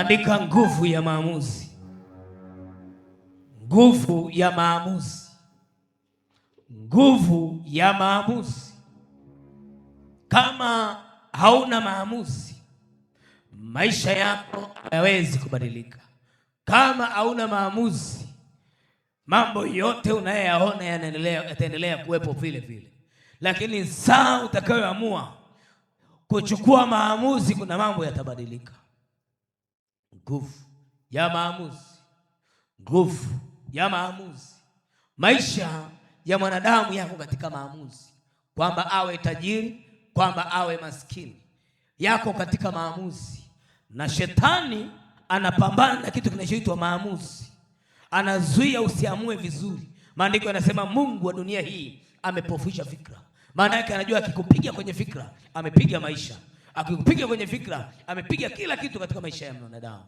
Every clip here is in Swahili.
Andika nguvu ya maamuzi. Nguvu ya maamuzi. Nguvu ya maamuzi. Kama hauna maamuzi, maisha yako hayawezi kubadilika. Kama hauna maamuzi, mambo yote unayoyaona yataendelea kuwepo vile vile. Lakini saa utakayoamua kuchukua maamuzi, kuna mambo yatabadilika. Nguvu ya maamuzi. Nguvu ya maamuzi. Maisha ya mwanadamu yako katika maamuzi. Kwamba awe tajiri, kwamba awe maskini, yako katika maamuzi. Na shetani anapambana na kitu kinachoitwa maamuzi. Anazuia usiamue vizuri. Maandiko yanasema Mungu wa dunia hii amepofusha fikra. Maana yake anajua akikupiga kwenye fikra, amepiga maisha. Akikupiga kwenye fikra, amepiga kila kitu katika maisha ya mwanadamu.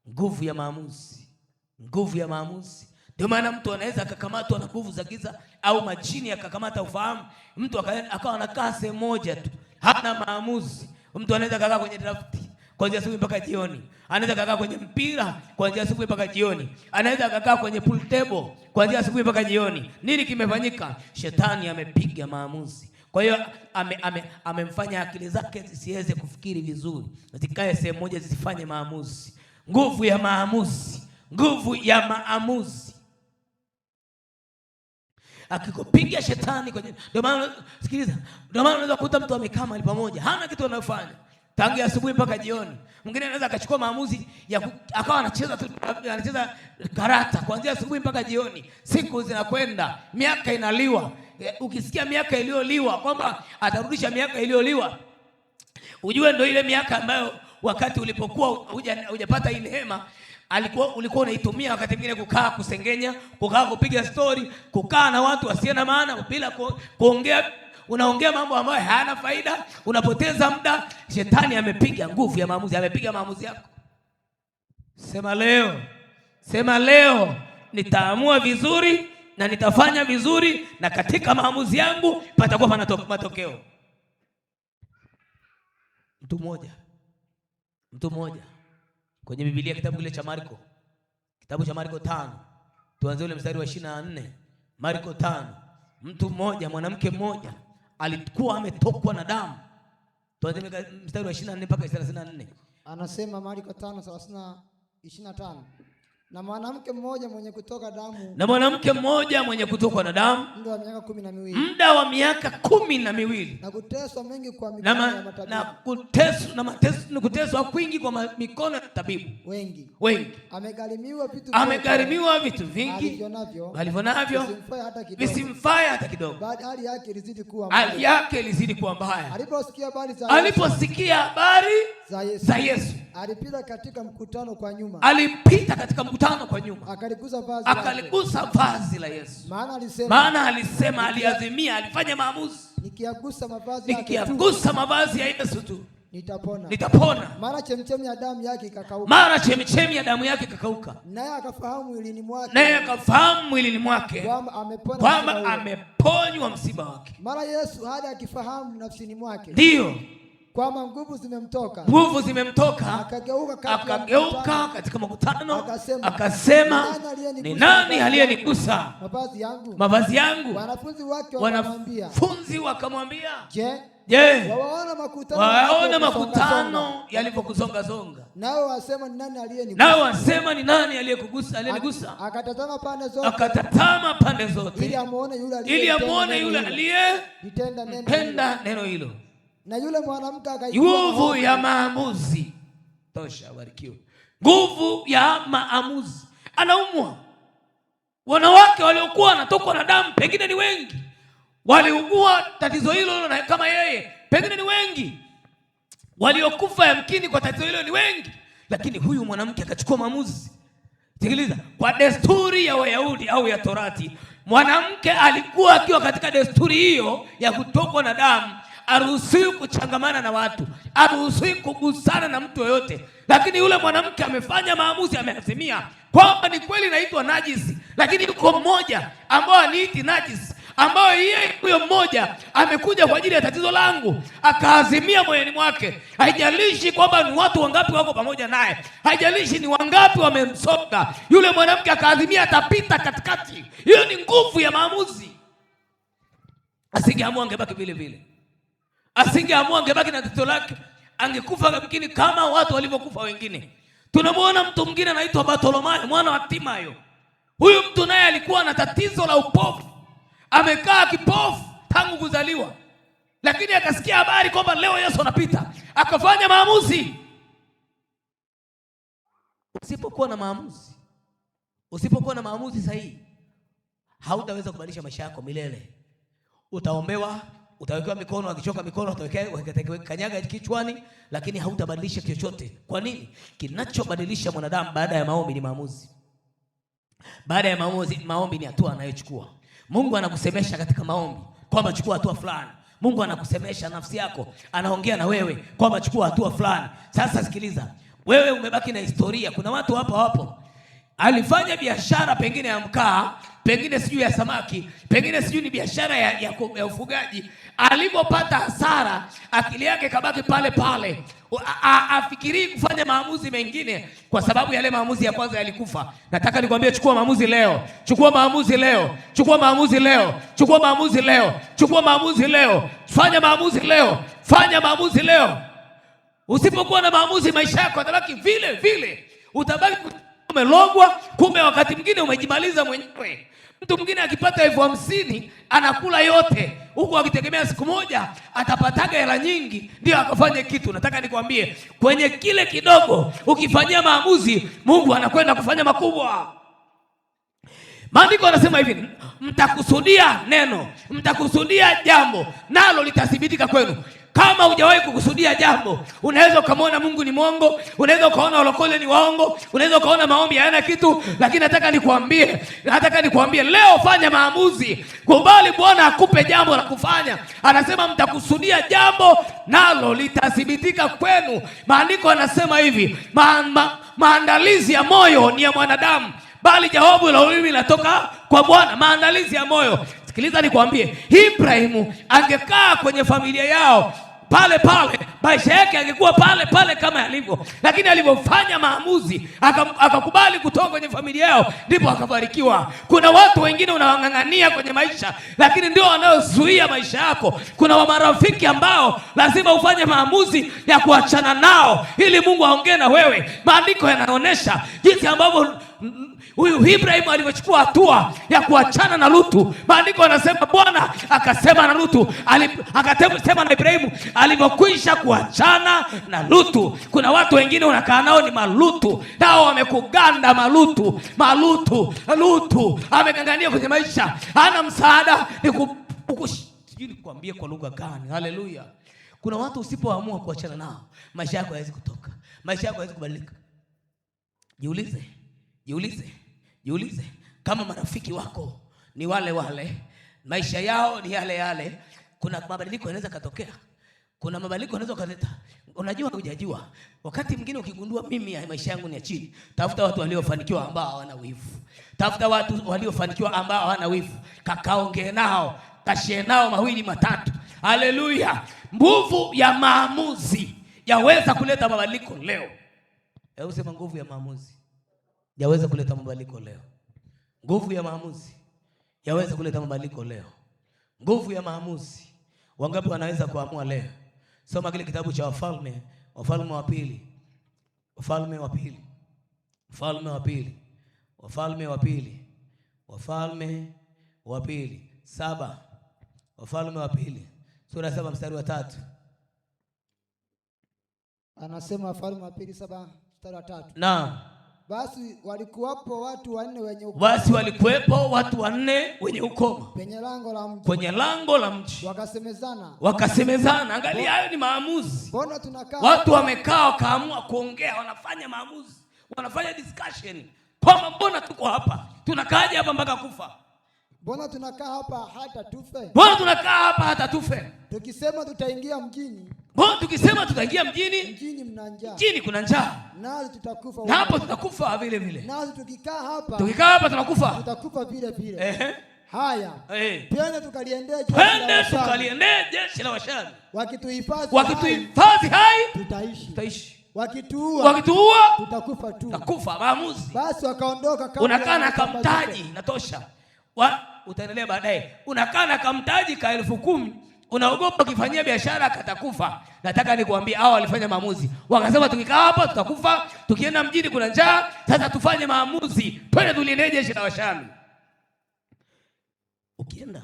Nguvu ya maamuzi. Nguvu ya maamuzi. Ndio maana mtu anaweza akakamatwa na nguvu za giza au majini akakamata ufahamu. Mtu akawa anakaa sehemu moja tu, hana maamuzi. Mtu anaweza kakaa kwenye drafti kuanzia asubuhi mpaka jioni. Anaweza kakaa kwenye mpira kuanzia asubuhi mpaka jioni. Anaweza kakaa kwenye pool table kuanzia asubuhi mpaka jioni. Nini kimefanyika? Shetani amepiga maamuzi. Kwa hiyo amemfanya akili zake zisiweze kufikiri vizuri. Zikae sehemu moja zisifanye maamuzi. Nguvu ya maamuzi. Nguvu ya maamuzi. Akikupiga shetani kwenye, ndio maana sikiliza, ndio maana unaweza kukuta mtu amekaa mahali pamoja, hana kitu anayofanya tangu asubuhi mpaka jioni. Mwingine anaweza akachukua maamuzi ya akawa anacheza karata kuanzia asubuhi mpaka jioni. Siku zinakwenda, miaka inaliwa. Ukisikia miaka iliyoliwa kwamba atarudisha miaka iliyoliwa, ujue ndio ile miaka ambayo wakati ulipokuwa hujapata hii neema ulikuwa unaitumia wakati mwingine kukaa kusengenya, kukaa kupiga story, kukaa na watu wasio na maana bila kuongea. Unaongea mambo ambayo hayana faida, unapoteza muda. Shetani amepiga nguvu ya maamuzi, amepiga maamuzi yako. Sema leo nitaamua vizuri na nitafanya vizuri, na katika maamuzi yangu patakuwa pana matokeo. Mtu mmoja kwenye Biblia, kitabu kile cha Marko, kitabu cha Marko 5, tuanze ule mstari wa 24. Marko 5, mtu mmoja, mwanamke mmoja alikuwa ametokwa na damu. Tuanze mstari wa 24 mpaka 34. Anasema Marko 5:25. Na mwanamke mmoja mwenye kutokwa na damu muda wa miaka 12 na kuteswa mengi kwa mikono ya matabibu, kuteswa kwingi kwa mikono ya tabibu wengi. Amegharimiwa vitu vingi alivyonavyo visimfae hata kidogo. Hali yake ilizidi kuwa mbaya. Aliposikia habari za Yesu, alipita katika mkutano kwa nyuma, akaligusa vazi la Yesu. Maana alisema, aliazimia, alifanya maamuzi, nikiagusa mavazi ya Yesu tu nitapona. Mara chemchemi ya damu yake ikakauka. Naye akafahamu mwilini mwake kwamba ameponywa msiba wake. Mara Yesu hadi akifahamu nafsini mwake ndio kwamba nguvu zimemtoka, akageuka katika makutano, akasema, ni nani aliyenigusa mavazi yangu? Wanafunzi wakamwambia, je, waona makutano yalipokuzonga zonga? Nao wasema, ni nani aliyenigusa? Akatazama pande zote ili amuone yule aliyetenda neno hilo. Na yule mwanamke nguvu ya maamuzi. Tosha, barikiwa. Nguvu ya maamuzi. Anaumwa. Wanawake waliokuwa wanatokwa na damu pengine ni wengi, waliugua tatizo hilo kama yeye, pengine ni wengi, waliokufa yamkini kwa tatizo hilo ni wengi. Lakini huyu mwanamke akachukua maamuzi. Sikiliza, kwa desturi ya Wayahudi au ya Torati, mwanamke alikuwa akiwa katika desturi hiyo ya kutokwa na damu, haruhusiwi kuchangamana na watu, haruhusiwi kugusana na mtu yoyote. Lakini yule mwanamke amefanya maamuzi, ameazimia kwamba ni kweli naitwa najisi, lakini yuko mmoja ambao aniiti najisi, ambayo yeye huyo mmoja amekuja kwa ajili ya tatizo langu, akaazimia moyoni mwake. Haijalishi kwamba ni watu wangapi wako pamoja naye, haijalishi ni wangapi wamemsonga, yule mwanamke akaazimia atapita katikati. Hiyo ni nguvu ya maamuzi. Asingeamua angebaki vile vile, asingeamua angebaki na tatizo lake, angekufa lakini kama watu walivyokufa wengine. Tunamwona mtu mwingine anaitwa Bartholomayo mwana wa Timayo. Huyu mtu naye alikuwa na tatizo la upofu, amekaa kipofu tangu kuzaliwa, lakini akasikia habari kwamba leo Yesu anapita, akafanya maamuzi. Usipokuwa na maamuzi sahihi, hautaweza kubadilisha maisha yako milele. Utaombewa, utawekewa mikono, akichoka mikono utawekewa kanyaga kichwani, lakini hautabadilisha chochote. Kwa nini? Kinachobadilisha mwanadamu baada ya maombi ni maamuzi. Baada ya maombi ni hatua anayochukua. Mungu anakusemesha katika maombi kwamba chukua hatua fulani. Mungu anakusemesha nafsi yako, anaongea na wewe kwamba chukua hatua fulani. Sasa sikiliza, wewe umebaki na historia. Kuna watu hapo alifanya biashara pengine ya mkaa, pengine sijui ya samaki, pengine sijui ni biashara ya ufugaji. Alipopata hasara, akili yake kabaki pale. Afikiri kufanya maamuzi mengine kwa sababu yale maamuzi ya kwanza yalikufa. Nataka nikwambie, chukua maamuzi leo. Chukua maamuzi leo. Chukua maamuzi leo. Chukua maamuzi leo. Chukua maamuzi leo. Fanya maamuzi leo. Fanya maamuzi leo. Usipokuwa na maamuzi, maisha yako yatabaki vile vile. Utabaki umelogwa, kumbe wakati mwingine umejimaliza mwenyewe. Mtu mwingine akipata 50,000 anakula yote, huku akitegemea siku moja atapataga hela nyingi ndio akafanye kitu. Nataka nikwambie, kwenye kile kidogo ukifanyia maamuzi, Mungu anakwenda kufanya makubwa. Maandiko yanasema hivi, mtakusudia neno, mtakusudia jambo, nalo litathibitika kwenu. Kama hujawahi kukusudia jambo, unaweza ukamwona Mungu ni mwongo, unaweza ukaona walokole ni waongo, unaweza ukaona maombi hayana kitu, lakini nataka nikwambie leo, fanya maamuzi. Kubali Bwana akupe jambo la kufanya. Anasema mtakusudia jambo, nalo litathibitika kwenu. Maandiko yanasema hivi, maandalizi ya moyo ni ya mwanadamu, bali jawabu la ulimi linatoka kwa Bwana. Maandalizi ya moyo. Sikiliza nikwambie, Ibrahimu angekaa kwenye familia yao pale, maisha yake angekuwa pale kama yalivyo, lakini alipofanya maamuzi akakubali kutoka kwenye familia yao, ndipo akabarikiwa. Kuna watu wengine unawang'ang'ania kwenye maisha, lakini ndio wanaozuia maisha yako. Kuna marafiki ambao lazima ufanye maamuzi ya kuachana nao ili Mungu aongee na wewe. Maandiko yanaonyesha jinsi ambavyo huyu Ibrahimu alivyochukua hatua ya kuachana na Lutu. Maandiko yanasema Bwana akasema na Lutu, akasema na Ibrahimu alivyokwisha kuachana na Lutu. Kuna watu wengine unakaa nao ni malutu, nao wamekuganda. Lutu amegangania kwenye maisha, hana msaada. Sijui nikwambie kwa lugha gani. Haleluya. Kuna watu usipoamua kuachana nao, maisha yako hayawezi kutoka, maisha yako hayawezi kubadilika. Jiulize kama marafiki wako ni wale, maisha yao ni yale, kuna mabadiliko yanaweza katokea. Kuna mabadiliko yanaweza kuleta. Unajua hujajua. Wakati mwingine ukigundua mimi maisha yangu ni ya chini, tafuta watu waliofanikiwa ambao hawana wivu. Tafuta watu waliofanikiwa ambao hawana wivu. Kakaongee nao, kashare nao mawili matatu. Haleluya. Nguvu ya maamuzi yaweza kuleta mabadiliko leo. Hebu sema nguvu ya maamuzi yaweza kuleta mabadiliko leo. Nguvu ya maamuzi yaweza kuleta mabadiliko leo. Nguvu ya maamuzi. Wangapi wanaweza kuamua leo? Soma kile kitabu cha Wafalme wa pili 7. Wafalme wa pili sura 7 mstari wa 3. Anasema Wafalme wa pili 7 mstari wa 3. Naam. Basi walikuwepo watu 4 wenye ukoma. Kwenye lango la mji. Wakasemezana. Angalia, hayo ni maamuzi. Watu wamekaa wakaamua kuongea, wanafanya maamuzi, wanafanya discussion. Kwamba mbona tuko hapa? Tunakaaje hapa mpaka kufa? Mbona tunakaa hapa hata tufe? Tukisema tutaingia mjini. Mbona tukisema tutaingia mjini? Mjini kuna njaa. Nasi tutakufa. Na hapo tutakufa vile vile. Nasi tukikaa hapa tunakufa. Tutakufa vile vile. Haya. Twende tukaliendee jeshi la Washami. Wakituhifadhi hai tutaishi. Wakituua tutakufa tu. Maamuzi. Basi wakaondoka kabla. Unakaa na kamtaji natosha. Utaendelea baadaye. Unakaa na kamtaji ka 10,000. Unaogopa ukifanyia biashara katakufa. Nataka nikuambie hao walifanya maamuzi. Wakasema tukikaa hapa tutakufa, tukienda mjini kuna njaa, sasa tufanye maamuzi. Twende tuliendee jeshi la Washami. Ukienda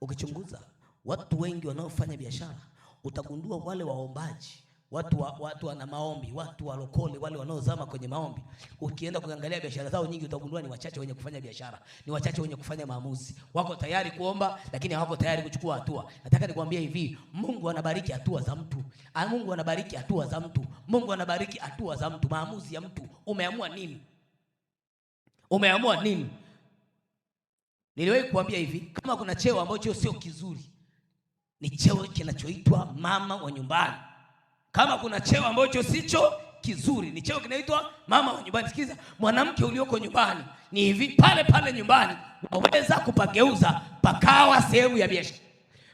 ukichunguza watu wengi wanaofanya biashara, utagundua wale waombaji, watu wana maombi, watu walokole, wale wanaozama kwenye maombi. Ukienda kuangalia biashara zao nyingi, utagundua ni wachache wenye kufanya biashara, ni wachache wenye kufanya maamuzi. Wako tayari kuomba lakini hawako tayari kuchukua hatua. Nataka nikwambie hivi, Mungu anabariki hatua za mtu. Mungu anabariki hatua za mtu. Mungu anabariki hatua za mtu, maamuzi ya mtu. Umeamua nini? Umeamua nini? Niliwahi kuambia hivi, kama kuna cheo ambacho sio kizuri, ni cheo kinachoitwa mama wa nyumbani. Kama kuna cheo ambacho sicho kizuri, ni cheo kinaitwa mama wa nyumbani. Sikiza, mwanamke ulioko nyumbani ni hivi, pale pale nyumbani waweza kupageuza pakawa sehemu ya biashara.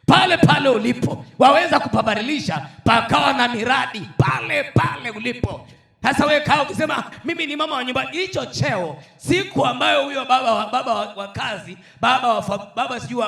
Pale pale ulipo waweza kupabadilisha pakawa na miradi pale pale ulipo. Sasa wewe kaa ukisema mimi ni mama wa nyumbani, hicho cheo siku ambayo huyo baba wa kazi, baba sijui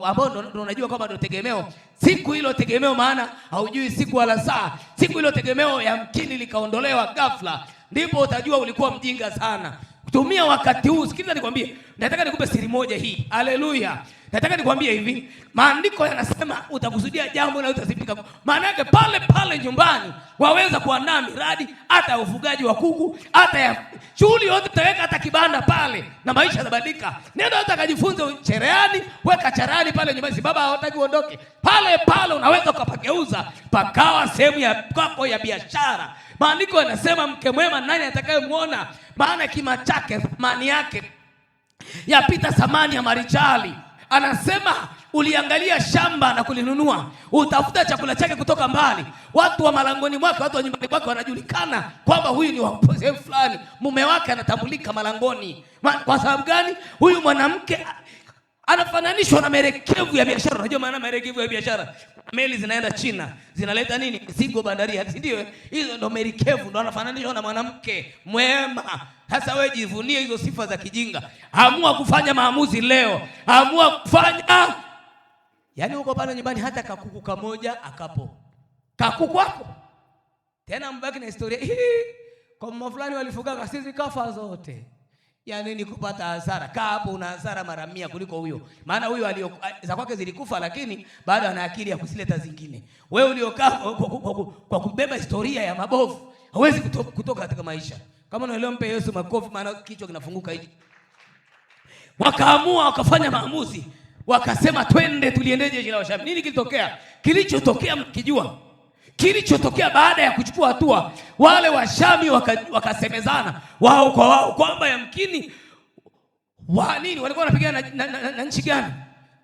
ambao ndo unajua kama ndo tegemeo, siku hilo tegemeo, maana haujui siku wala saa, siku hilo tegemeo yamkini likaondolewa ghafla, ndipo utajua ulikuwa mjinga sana. Tumia wakati huu. Sikiliza nikwambie, nataka nikupe siri moja hii. Haleluya. Nataka nikwambie hivi, maandiko yanasema utakusudia jambo na utasipika. Maana yake pale pale nyumbani waweza kuandaa miradi, hata ya ufugaji wa kuku, hata ya shughuli yote utaweka, hata kibanda pale na maisha yanabadilika. Nenda hata kajifunze cherehani, weka cherehani pale nyumbani, si baba hawataki uondoke. Pale pale unaweza ukapageuza pakawa sehemu ya kwako ya biashara. Maandiko yanasema mke mwema nani atakayemuona? Maana kima chake thamani yake yapita thamani ya marichali. Anasema uliangalia shamba na kulinunua, utafuta chakula chake kutoka mbali. Watu wa malangoni mwake, watu wa nyumbani mwake wanajulikana kwamba huyu ni wa sehemu fulani. Mume wake anatambulika malangoni. Kwa sababu gani? Huyu mwanamke anafananishwa na merekevu ya biashara. Unajua maana merekevu ya biashara? Meli zinaenda China, zinaleta nini? Mizigo bandarini, si ndio? Hizo ndo merekevu, ndo anafananishwa na mwanamke mwema. Sasa wewe jivunie hizo sifa za kijinga. Amua kufanya maamuzi leo. Amua kufanya. Yaani uko pale nyumbani hata kakuku kamoja akapo. Kakuku hapo. Tena mbaki na historia. Kwa mama fulani walifuga sisi kafa zote. Yaani ni kupata hasara. Kaa hapo una hasara mara 100 kuliko huyo. Maana huyo za kwake zilikufa lakini bado ana akili ya kusileta zingine. Wewe uliokaa kwa kubeba historia ya mabovu, hauwezi kutoka katika maisha. Kama unaelewa, mpe Yesu makofi, maana kichwa kinafunguka hivi. Wakaamua, wakafanya maamuzi, wakasema twende tuliendee jeshi la Washami. Nini kilitokea? Kilichotokea mkijua. Kilichotokea baada ya kuchukua hatua, wale Washami wakasemezana wao kwa wao kwamba yamkini walikuwa wanapigana na nchi gani?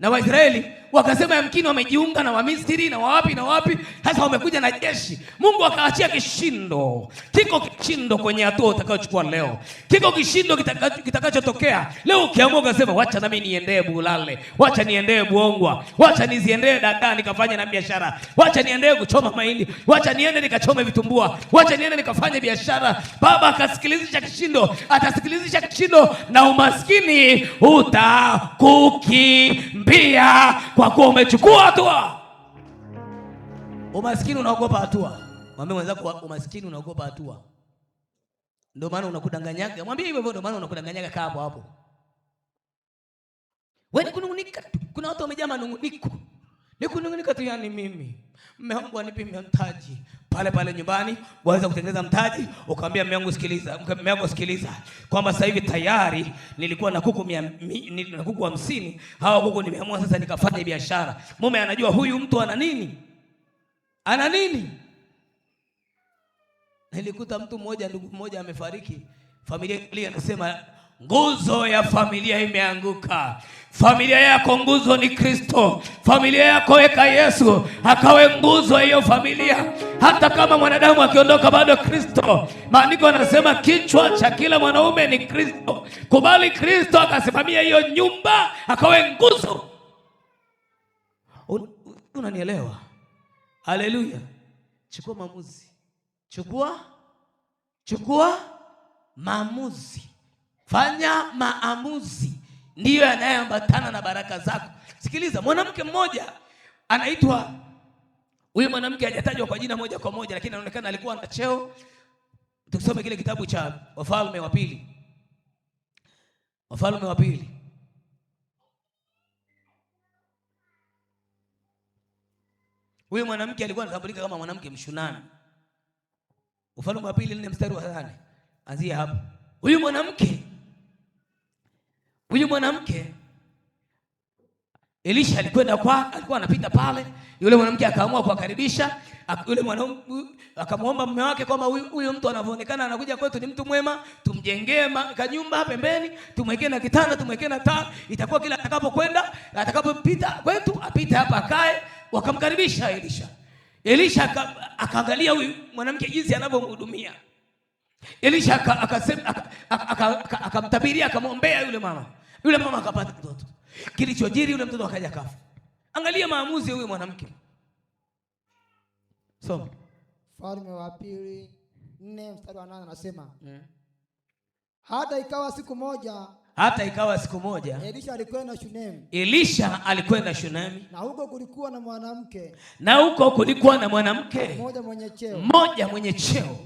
Na Waisraeli. Wakasema yamkini wamejiunga na Wamisri na wapi. Sasa wamekuja na jeshi. Mungu akaachia kishindo. Kiko kishindo kwenye hatua utakayochukua leo. Kiko kishindo kitakachotokea leo. Ukiamua ukasema wacha na mimi niendee Bulale, wacha niendee Buongwa, wacha niziendee Dagaa nikafanye na biashara, wacha niendee kuchoma mahindi, wacha niende nikachome vitumbua, wacha niende nikafanye biashara. Baba akasikilizisha kishindo, atasikilizisha kishindo, na umaskini utakukimbia kwa kuwa umechukua hatua. Umaskini unaogopa hatua. Mwambie mwenzako umaskini unaogopa hatua. Ndio maana unakudanganyaga. Mwambie hivyo, ndio maana unakudanganyaga kaa hapo. Wewe kunungunika. Kuna watu wamejaa manunguniko. Ni kunungunika tu, yani mimi mume wangu anipimia mtaji. Pale pale nyumbani waweza kutengeneza mtaji, ukamwambia mume wangu sikiliza, kwamba sasa hivi tayari nilikuwa na kuku 50, hao kuku nimeamua sasa nikafanya biashara. Mume anajua huyu mtu ana nini? Nilikuta mtu mmoja, ndugu mmoja amefariki, familia ile anasema nguzo ya familia imeanguka. Familia yako nguzo ni Kristo. Familia yako weka Yesu akawe nguzo hiyo familia. Hata kama mwanadamu akiondoka bado Kristo. Maandiko yanasema kichwa cha kila mwanaume ni Kristo. Kubali Kristo akasimamia hiyo nyumba akawe nguzo. Unanielewa? Haleluya. Chukua maamuzi. Chukua maamuzi. Fanya maamuzi. Ndiyo yanayoambatana na baraka zako. Sikiliza, mwanamke mmoja anaitwa, huyu mwanamke hajatajwa kwa jina moja kwa moja, lakini anaonekana alikuwa na cheo. Tukisome kile kitabu cha Wafalme wa Pili. Wafalme wa Pili. Huyu mwanamke alikuwa anatambulika kama mwanamke Mshunami. Wafalme wa Pili 4 mstari wa 8. Anzia hapo. Huyu mwanamke Elisha alikuwa anapita pale. Yule mwanamke akaamua kuwakaribisha. Yule mwanamke akamwomba mume wake kwamba huyu mtu anavyoonekana anakuja kwetu ni mtu mwema, tumjengee kanyumba pembeni, tumwekee na kitanda, tumwekee na taa, itakuwa kila atakapopita kwetu apite hapa akae. Wakamkaribisha Elisha akaangalia huyu mwanamke jinsi anavyomhudumia. Elisha akasema akamtabiria, akamwombea yule mama. Yule mama akapata mtoto. Kilichojiri yule mtoto akaja kafa. Angalia maamuzi ya huyu mwanamke. Soma. Wafalme wa Pili 4 mstari wa 8 anasema, hata ikawa siku moja Elisha alikwenda Shunemi. Na huko kulikuwa na mwanamke mmoja mwenye cheo.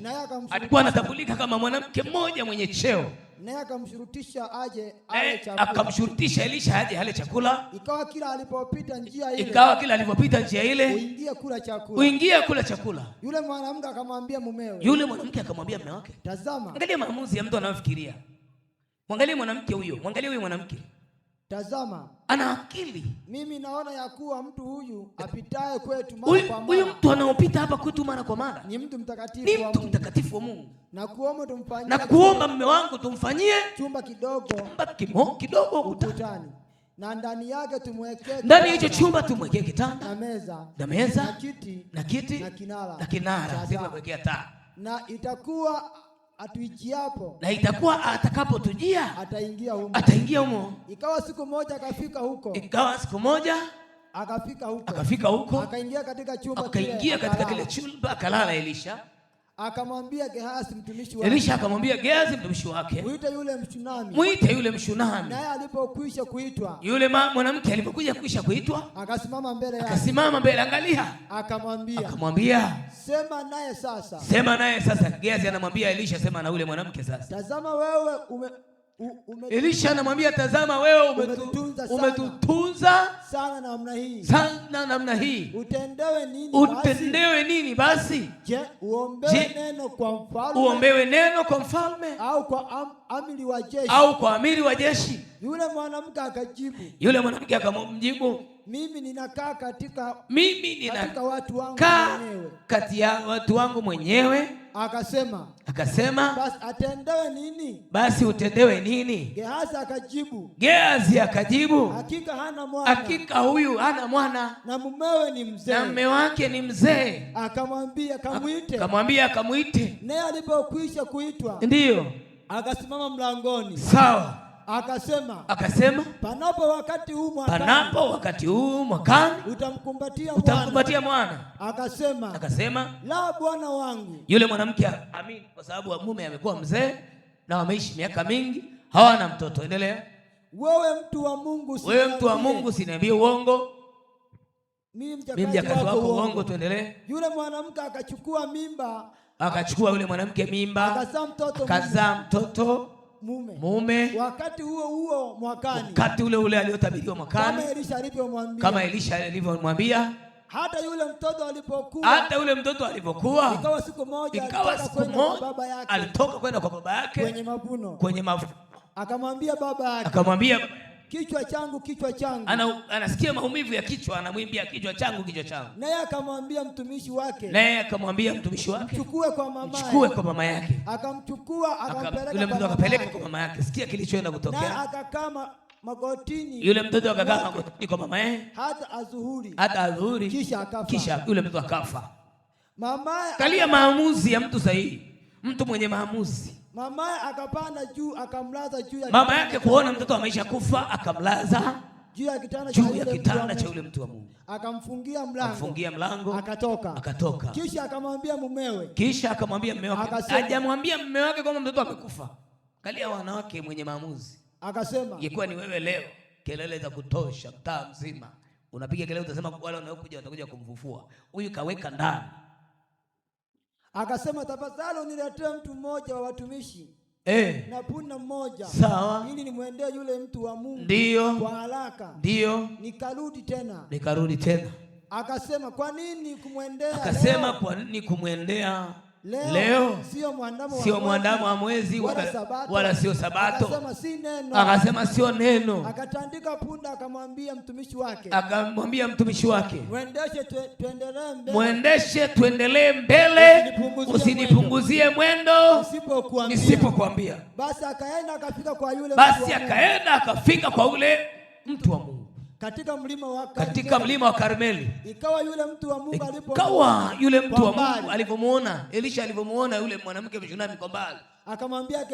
Alikuwa anatambulika kama mwanamke mmoja mwenye cheo. Naye akamshurutisha akamshurutisha Elisha aje ale chakula. Ikawa kila alipopita njia ile uingia kula chakula. Yule mwanamke akamwambia mume wake. Tazama. Angalia maamuzi ya mtu anayofikiria. Mwangalie mwanamke huyo. Mwangalie huyo mwanamke. Tazama. Ana akili. Mimi naona ya kuwa mtu huyu apitaye kwetu mara kwa mara. Huyu mtu anaopita hapa kwetu mara kwa mara ni mtu mtakatifu wa Mungu. Na kuomba mume wangu tumfanyie chumba kidogo ukutani. Na ndani yake tumwekee, ndani hicho chumba tumwekee kitanda na meza na kiti na kinara sema kuwekea taa. Na itakuwa atuijiapo, na itakuwa atakapotujia ataingia humo. Ikawa siku moja akafika huko. Akaingia katika kile chumba akalala Elisha. Akamwambia Gehazi mtumishi wake, Muite yule Mshunami. Naye alipokwisha kuitwa, yule mwanamke alipokuja kuitwa, akasimama mbele yake. Angalia. Akamwambia, sema naye sasa. Gehazi anamwambia Elisha, sema na yule mwanamke sasa. Tazama wewe Elisha anamwambia, tazama wewe umetutunza sana namna hii. Utendewe nini basi? Je, uombewe neno kwa mfalme au kwa amiri wa jeshi? Yule mwanamke akamjibu, mimi ninakaa katika watu wangu mwenyewe, kati ya watu wangu mwenyewe. Akasema basi utendewe nini? Gehazi akajibu, hakika huyu hana mwana na mumewe ni mzee, na mume wake ni mzee. Akamwambia akamwite. Naye alipokwisha kuitwa, ndiyo akasimama mlangoni. Sawa. Akasema panapo wakati huu mwakani utamkumbatia mwana. Akasema la, bwana wangu. Yule mwanamke amini, kwa sababu mume amekuwa mzee na wameishi miaka mingi, hawana mtoto. Endelea. Wewe mtu wa Mungu, usiniambie uongo. Mimi mjakazi wako uongo. Tuendelee. Yule mwanamke akachukua yule mwanamke mimba, akazaa mtoto mume. Wakati huo mwakani, wakati ule aliotabiriwa mwakani, kama Elisha alivyomwambia. Hata yule mtoto alipokuwa, ikawa siku moja alitoka kwenda kwa baba yake kwenye mavuno. Akamwambia kichwa changu, kichwa changu. Anasikia maumivu ya kichwa, anamwimbia kichwa changu, kichwa changu. Naye akamwambia mtumishi wake, mchukue kwa mama yake. Akamchukua akampeleka, yule mtoto akapeleka kwa mama yake. Sikia kilichoenda kutokea. Naye akakaa magotini, yule mtoto akakaa magotini kwa mama yake hata adhuhuri, kisha yule mtoto akafa. Kalia maamuzi ya mtu sahihi, mtu mwenye maamuzi. Mama akapanda juu akamlaza juu ya mama yake, kuona mtoto ameisha kufa, akamlaza juu ya kitanda cha yule mtu wa Mungu. Akamfungia mlango, akatoka. Kisha akamwambia mumewe, hajamwambia mume wake kwamba mtoto amekufa. Kalia wanawake mwenye maamuzi. Akasema, ingekuwa ni wewe leo, kelele za kutosha mtaa mzima, unapiga kelele, utasema wale wanaokuja watakuja kumfufua. Huyu kaweka ndani. Akasema, tafadhali uniletee mtu mmoja wa watumishi na punda mmoja, sawa, ili nimwendee yule mtu wa Mungu. Ndio. Kwa haraka. Ndio. Nikarudi tena. Akasema, kwa nini kumwendea? Akasema, kwa nini kumwendea leo? Sio mwandamo wa mwezi wala sio Sabato. Akasema sio neno. Akatandika punda, akamwambia mtumishi wake, mwendeshe tuendelee mbele, usinipunguzie mwendo nisipokuambia. Basi akaenda akafika kwa yule mtu wa Mungu katika mlima wa Karmeli. Ikawa yule mtu wa Mungu alipomuona Elisha, alipomuona yule mwanamke mshunami kwa mbali, akamwambia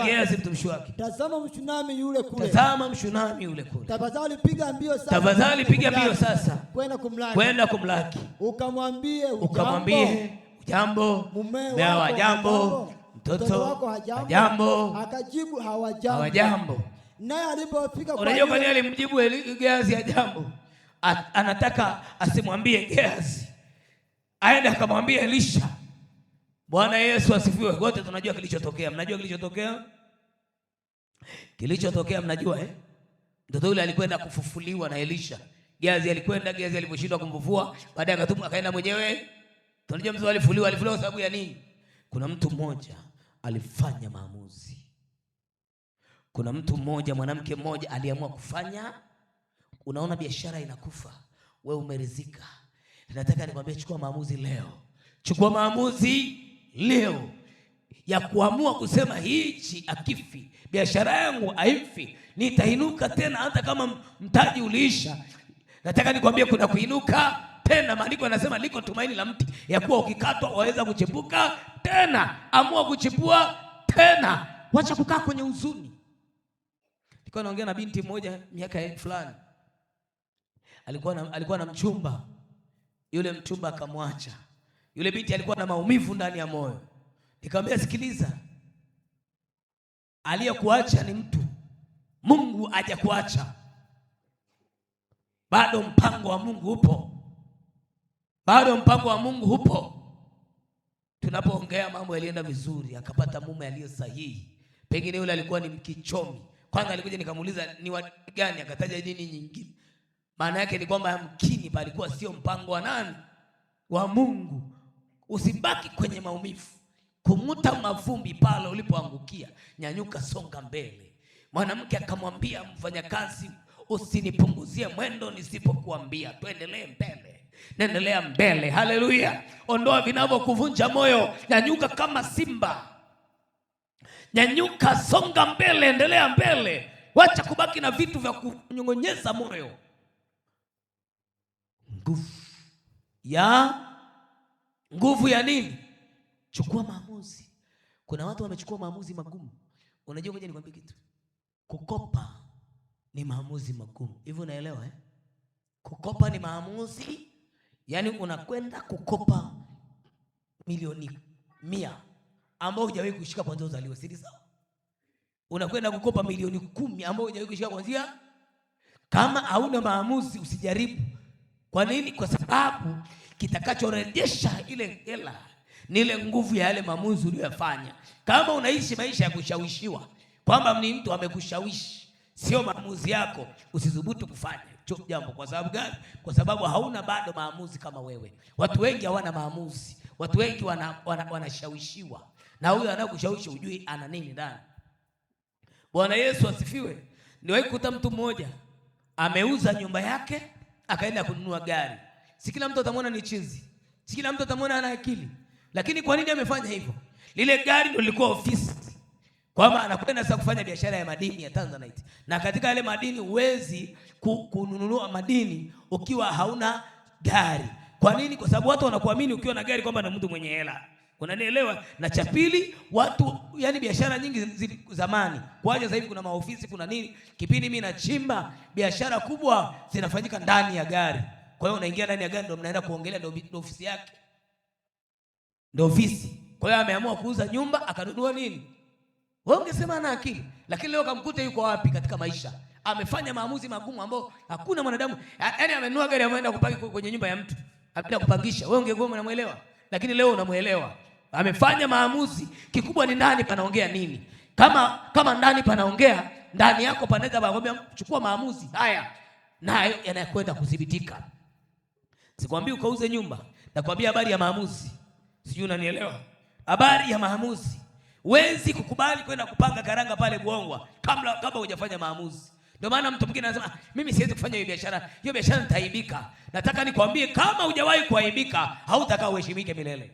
Gehazi mtumishi wake, tazama mshunami yule kule, tafadhali piga mbio sasa kwenda kumlaki, ukamwambie jambo, mumeo hajambo, mtoto wako hajambo. Akajibu, hawajambo. Naye alipofika, unajua kwa nini alimjibu Gehazi hajambo? Anataka asimwambie Gehazi, aende akamwambia Elisha. Bwana Yesu asifiwe. Wote tunajua kilichotokea. Mnajua kilichotokea? Mnajua mtoto yule alikwenda kufufuliwa na Elisha. Gehazi aliposhindwa kumfufua, baadaye akatuma akaenda mwenyewe. Tunajua mtu alifufuliwa kwa sababu ya nini? Kuna mtu mmoja alifanya maamuzi. Kuna mtu mmoja, mwanamke mmoja aliamua kufanya. Unaona biashara inakufa, wewe umeridhika. Nataka nikwambie, chukua maamuzi leo ya kuamua kusema hichi akifi, biashara yangu haifi, nitainuka tena hata kama mtaji uliisha. Nataka nikwambie kuna kuinuka tena. Maandiko yanasema liko tumaini la mti, ya kuwa ukikatwa waweza kuchipuka tena. Amua kuchipua tena, wacha kukaa kwenye huzuni. Nilikuwa naongea na binti mmoja miaka fulani, alikuwa na mchumba. Yule mchumba akamwacha. Yule binti alikuwa na maumivu ndani ya moyo. Nikamwambia, sikiliza, aliyekuacha ni mtu, Mungu hajakuacha. Bado mpango wa Mungu upo. Tunapoongea mambo yalienda vizuri, akapata mume aliye sahihi. Pengine yule alikuwa ni mkichomi. Kwanza alikuja nikamuuliza ni wa gani, akataja dini nyingine. Maana yake ni kwamba yamkini palikuwa sio mpango wa nani? Wa Mungu. Usibaki kwenye maumivu, kumuta mavumbi pale ulipoangukia. Nyanyuka, songa mbele. Mwanamke akamwambia mfanyakazi, usinipunguzie mwendo nisipokuambia. Tuendelee mbele. Nendelea mbele. Haleluya. Ondoa vinavyokuvunja moyo. Nyanyuka kama simba. Nyanyuka, songa mbele, endelea mbele. Wacha kubaki na vitu vya kunyongonyeza moyo. Nguvu ya nini? Chukua maamuzi. Kuna watu wamechukua maamuzi magumu. Unajua, ngoja nikwambie kitu. Kukopa ni maamuzi magumu. Hivyo unaelewa Kukopa ni maamuzi. Yaani unakwenda kukopa milioni 100 ambao hujawahi kushika kwanza uzaliwe, si sawa? Unakwenda kukopa milioni 10 ambao hujawahi kushika kwanza. Kama hauna maamuzi usijaribu. Kwa nini? Kwa sababu kitakachorejesha ile hela ni ile nguvu ya yale maamuzi uliyofanya. Kama unaishi maisha ya kushawishiwa, kwamba ni mtu amekushawishi, sio maamuzi yako, usithubutu kufanya jambo. Kwa sababu gani? Kwa sababu hauna bado maamuzi kama wewe. Watu wengi hawana maamuzi. Watu wengi wanashawishiwa. Na huyo anayekushawishi hujui ana nini ndani. Bwana Yesu asifiwe. Niwahi kukuta mtu mmoja ameuza nyumba yake akaenda kununua gari. Si kila mtu atamwona ni chizi, si kila mtu atamwona ana akili, lakini kwa nini amefanya hivyo? Lile gari ndio lilikuwa ofisi, kwamba anakwenda sasa kufanya biashara ya madini ya Tanzanite, na katika yale madini huwezi kununua madini ukiwa hauna gari. Kwa nini? Kwa sababu watu wanakuamini ukiwa na gari kwamba na mtu mwenye hela. Unanielewa? Na cha pili, watu yani biashara nyingi zamani kwaje sasa hivi kuna maofisi, kuna nini. Kipindi mimi nachimba, biashara kubwa zinafanyika ndani ya gari. Kwa hiyo unaingia ndani ya gari ndio mnaenda kuongelea, ndio ofisi yake, ndio ofisi. Kwa hiyo ameamua kuuza nyumba akanunua nini? Wewe ungesema ana akili, lakini leo kamkuta yuko wapi katika maisha? Amefanya maamuzi magumu ambao hakuna mwanadamu, yani amenunua gari ameenda kupaki kwenye nyumba ya mtu, ameenda kupangisha. Wewe ungegoma unamuelewa, lakini leo unamuelewa. Amefanya maamuzi. Kikubwa ni ndani panaongea nini. Kama ndani panaongea, ndani yako panaweza kukwambia chukua maamuzi haya, nayo yanakwenda kudhibitika. Sikwambii ukauze nyumba, nakwambia habari ya maamuzi. Sijui unanielewa? Habari ya maamuzi. Huwezi kukubali kwenda kupanga karanga pale Buongwa kabla hujafanya maamuzi. Ndio maana mtu mwingine anasema mimi siwezi kufanya hiyo biashara. Hiyo biashara nitaaibika. Nataka nikwambie kama hujawahi kuaibika, hautakaa uheshimike milele.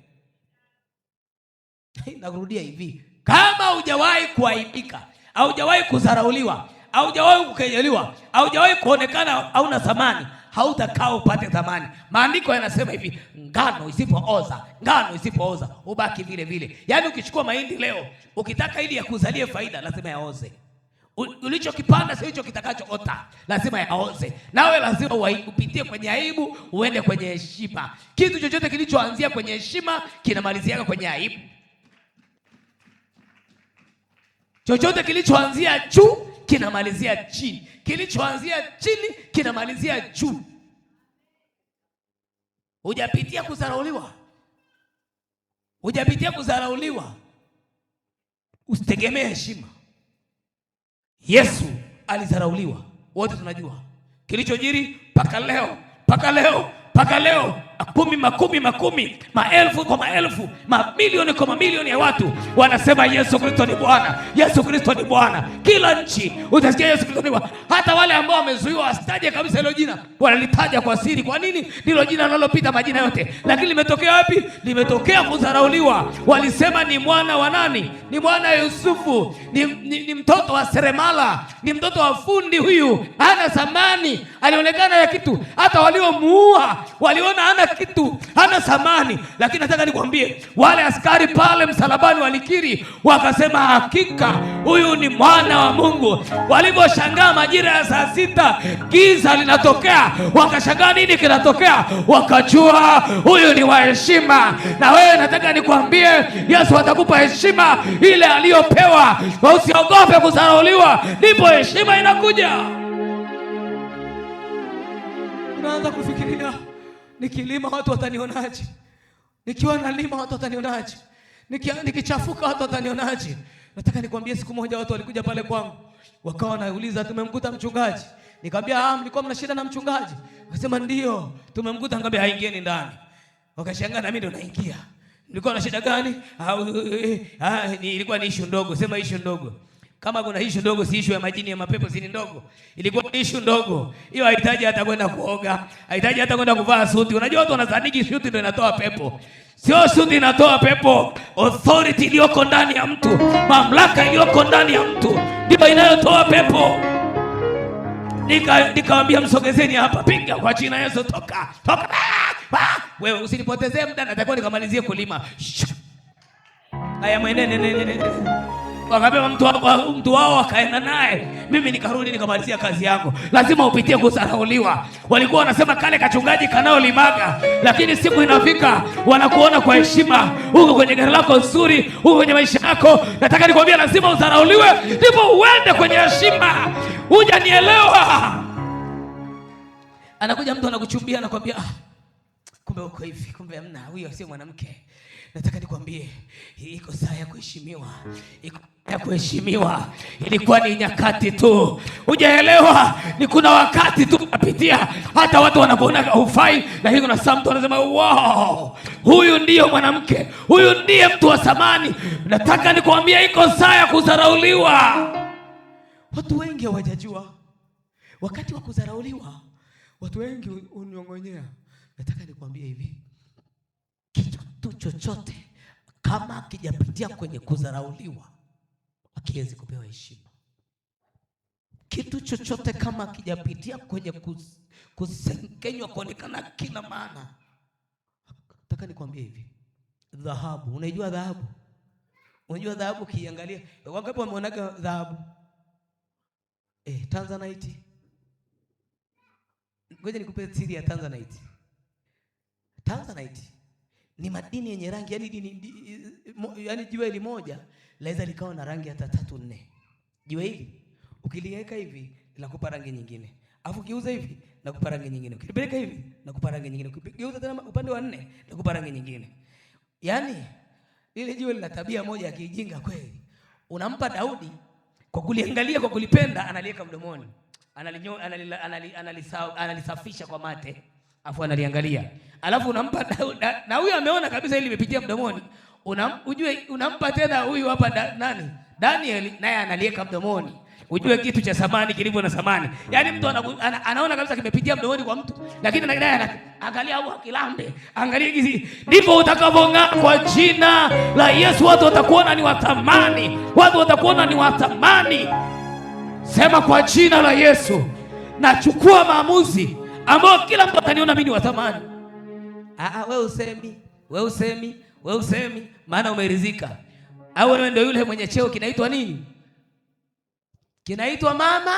Narudia hivi, kama hujawahi kuaibika, haujawahi kudharauliwa, haujawahi kukejeliwa, haujawahi kuonekana hauna thamani, hautakaa upate thamani. Maandiko yanasema hivi, ngano isipooza ubaki vile vile. Yaani ukichukua mahindi leo, ukitaka ili yakuzalie faida lazima yaoze. Ulichokipanda sio hicho kitakachoota, lazima yaoze. Nawe lazima upitie kwenye aibu uende kwenye heshima. Kitu chochote kilichoanzia kwenye heshima kinamalizia kwenye aibu. Chochote kilichoanzia juu kinamalizia chini, kilichoanzia chini kinamalizia juu. Hujapitia kudharauliwa, usitegemee heshima. Yesu alidharauliwa, wote tunajua kilichojiri mpaka leo, makumi, maelfu kwa maelfu, mamilioni kwa mamilioni ya watu wanasema Yesu Kristo ni Bwana, Yesu Kristo ni Bwana. Kila nchi utasikia Yesu Kristo ni Bwana. Hata wale ambao wamezuiwa wasitaje kabisa hilo jina, wanalitaja kwa siri. Kwa nini? Ndilo jina linalopita majina yote. Lakini limetokea wapi? Limetokea kudharauliwa. Walisema ni mwana wa nani? Ni mwana wa Yusufu, ni mtoto wa seremala, ni mtoto wa fundi. Huyu hana thamani, alionekana ya kitu. Hata waliomuua waliona hana kitu, hana thamani. Lakini nataka nikwambie, wale askari pale msalabani walikiri, wakasema hakika huyu ni mwana wa Mungu. Waliposhangaa majira ya saa 6 giza linatokea, wakashangaa nini kinatokea, wakajua huyu ni wa heshima. Na wewe nataka nikwambie, Yesu atakupa heshima ile aliyopewa. Usiogope kudharauliwa, ndipo heshima inakuja. Unaanza kufikiria, nikilima watu watanionaje? Nikiwa nalima watu watanionaje? Nikichafuka watu watanionaje? Nataka nikwambie, siku moja watu walikuja pale kwangu, wakawa wanauliza tumemkuta mchungaji. Nikamwambia mlikuwa mna shida na mchungaji? Wakasema ndio, tumemkuta. Nikamwambia haingieni ndani. Wakashangaa na mimi ndo naingia. Nilikuwa na shida gani? Ilikuwa ni issue ndogo. Sema issue ndogo. Kama kuna issue ndogo, si issue ya majini ya mapepo, si ndogo. Ilikuwa issue ndogo. Hiyo haitaji hata kwenda kuoga, haitaji hata kwenda kuvaa suti. Unajua watu wanazaniki suti ndio inatoa pepo. Sio suti inatoa pepo. Authority iliyoko ndani ya mtu, mamlaka iliyoko ndani ya mtu ndio inayotoa pepo. Nikamwambia msogezeni hapa, piga kwa jina Yesu, toka. Wewe usinipotezee muda, natakiwa nikamalizie kulima. Haya mwenene. Wakabeba mtu wao wakaenda naye. Mimi nikarudi nikamalizia kazi yangu. Lazima upitie kudharauliwa. Walikuwa wanasema kale kachungaji kanao limaga, lakini siku inafika wanakuona kwa heshima. Huko kwenye gari lako nzuri, huko kwenye maisha yako. Nataka nikwambia, lazima udharauliwe ndipo uende kwenye heshima. Hujanielewa? Anakuja mtu anakuchumbia, anakuambia kumbe uko hivi, kumbe hamna, huyo sio mwanamke. Nataka nikwambie, iko saa ya kuheshimiwa. Ilikuwa ni nyakati tu. Hujaelewa? Ni kuna wakati tu unapitia, hata watu wanapoona hufai, lakini kuna saa mtu anasema wow, huyu ndiyo mwanamke, huyu ndiye mtu wa thamani. Nataka nikwambie, iko saa ya kudharauliwa. Watu wengi hawajajua wakati wa kudharauliwa. Watu wengi uniongonyea. Nataka nikwambie hivi, kitu chochote kama kijapitia kwenye kudharauliwa hakiwezi kupewa heshima. Kitu chochote kama kijapitia kwenye kusengenywa kuonekana kila maana. Nataka nikwambie hivi, dhahabu, unajua dhahabu? Unajua dhahabu kiangalia, wangapi wameonaga dhahabu? Tanzanite. Ngoja nikupe siri ya Tanzanite. Tanzanite ni madini yenye rangi, yani jiwe hili moja laweza likawa na rangi hata 3 4. Jiwe hili ukiliweka hivi linakupa rangi nyingine. Alafu kiuza hivi nakupa rangi nyingine. Ukipeleka hivi nakupa rangi nyingine. Ukigeuza tena upande wa 4 nakupa rangi nyingine. Yaani ile jiwe lina tabia moja ya kijinga kweli. Unampa Daudi kwa kuliangalia, kwa kulipenda, analiweka mdomoni. Analisafisha kwa mate, afu analiangalia. Alafu unampa Daudi, na huyu ameona kabisa hili limepitia mdomoni. Unampa tena huyu hapa Daniel, naye analiweka mdomoni. Ujue kitu cha samani kilivyo na samani. Yaani mtu anaona kabisa kimepitia mdomoni kwa mtu, lakini naye angalia au akilambe. Angalia hizi, ndivyo utakavong'aa kwa jina la Yesu. Watu watakuona ni wa thamani. Watu watakuona ni wa thamani. Sema kwa jina la Yesu, nachukua maamuzi ambao kila mtu ataniona mimi ni wa thamani. Wewe usemi maana umeridhika. Au wewe ndio yule mwenye cheo kinaitwa nini? Kinaitwa mama.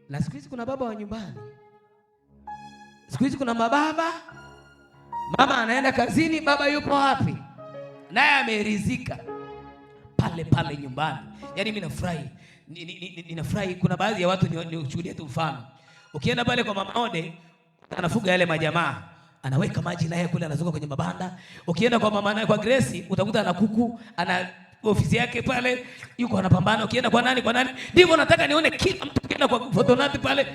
Na siku hizi kuna baba wa nyumbani. Siku hizi kuna mababa. Mama anaenda kazini, baba yupo wapi? Naye ameridhika pale nyumbani. Yaani mimi nafurahi. Ninafurahi. Kuna baadhi ya watu ni ushuhudia tu mfano. Ukienda pale kwa Mama Ode, anafuga yale majamaa. Anaweka maji naye kule, anazuka kwenye mabanda. Ukienda kwa mama naye, kwa Grace, utakuta ana kuku, ana ofisi yake pale, yuko anapambana. Ukienda kwa nani? Ndivyo nataka nione kila mtu. Ukienda kwa Fotonati pale,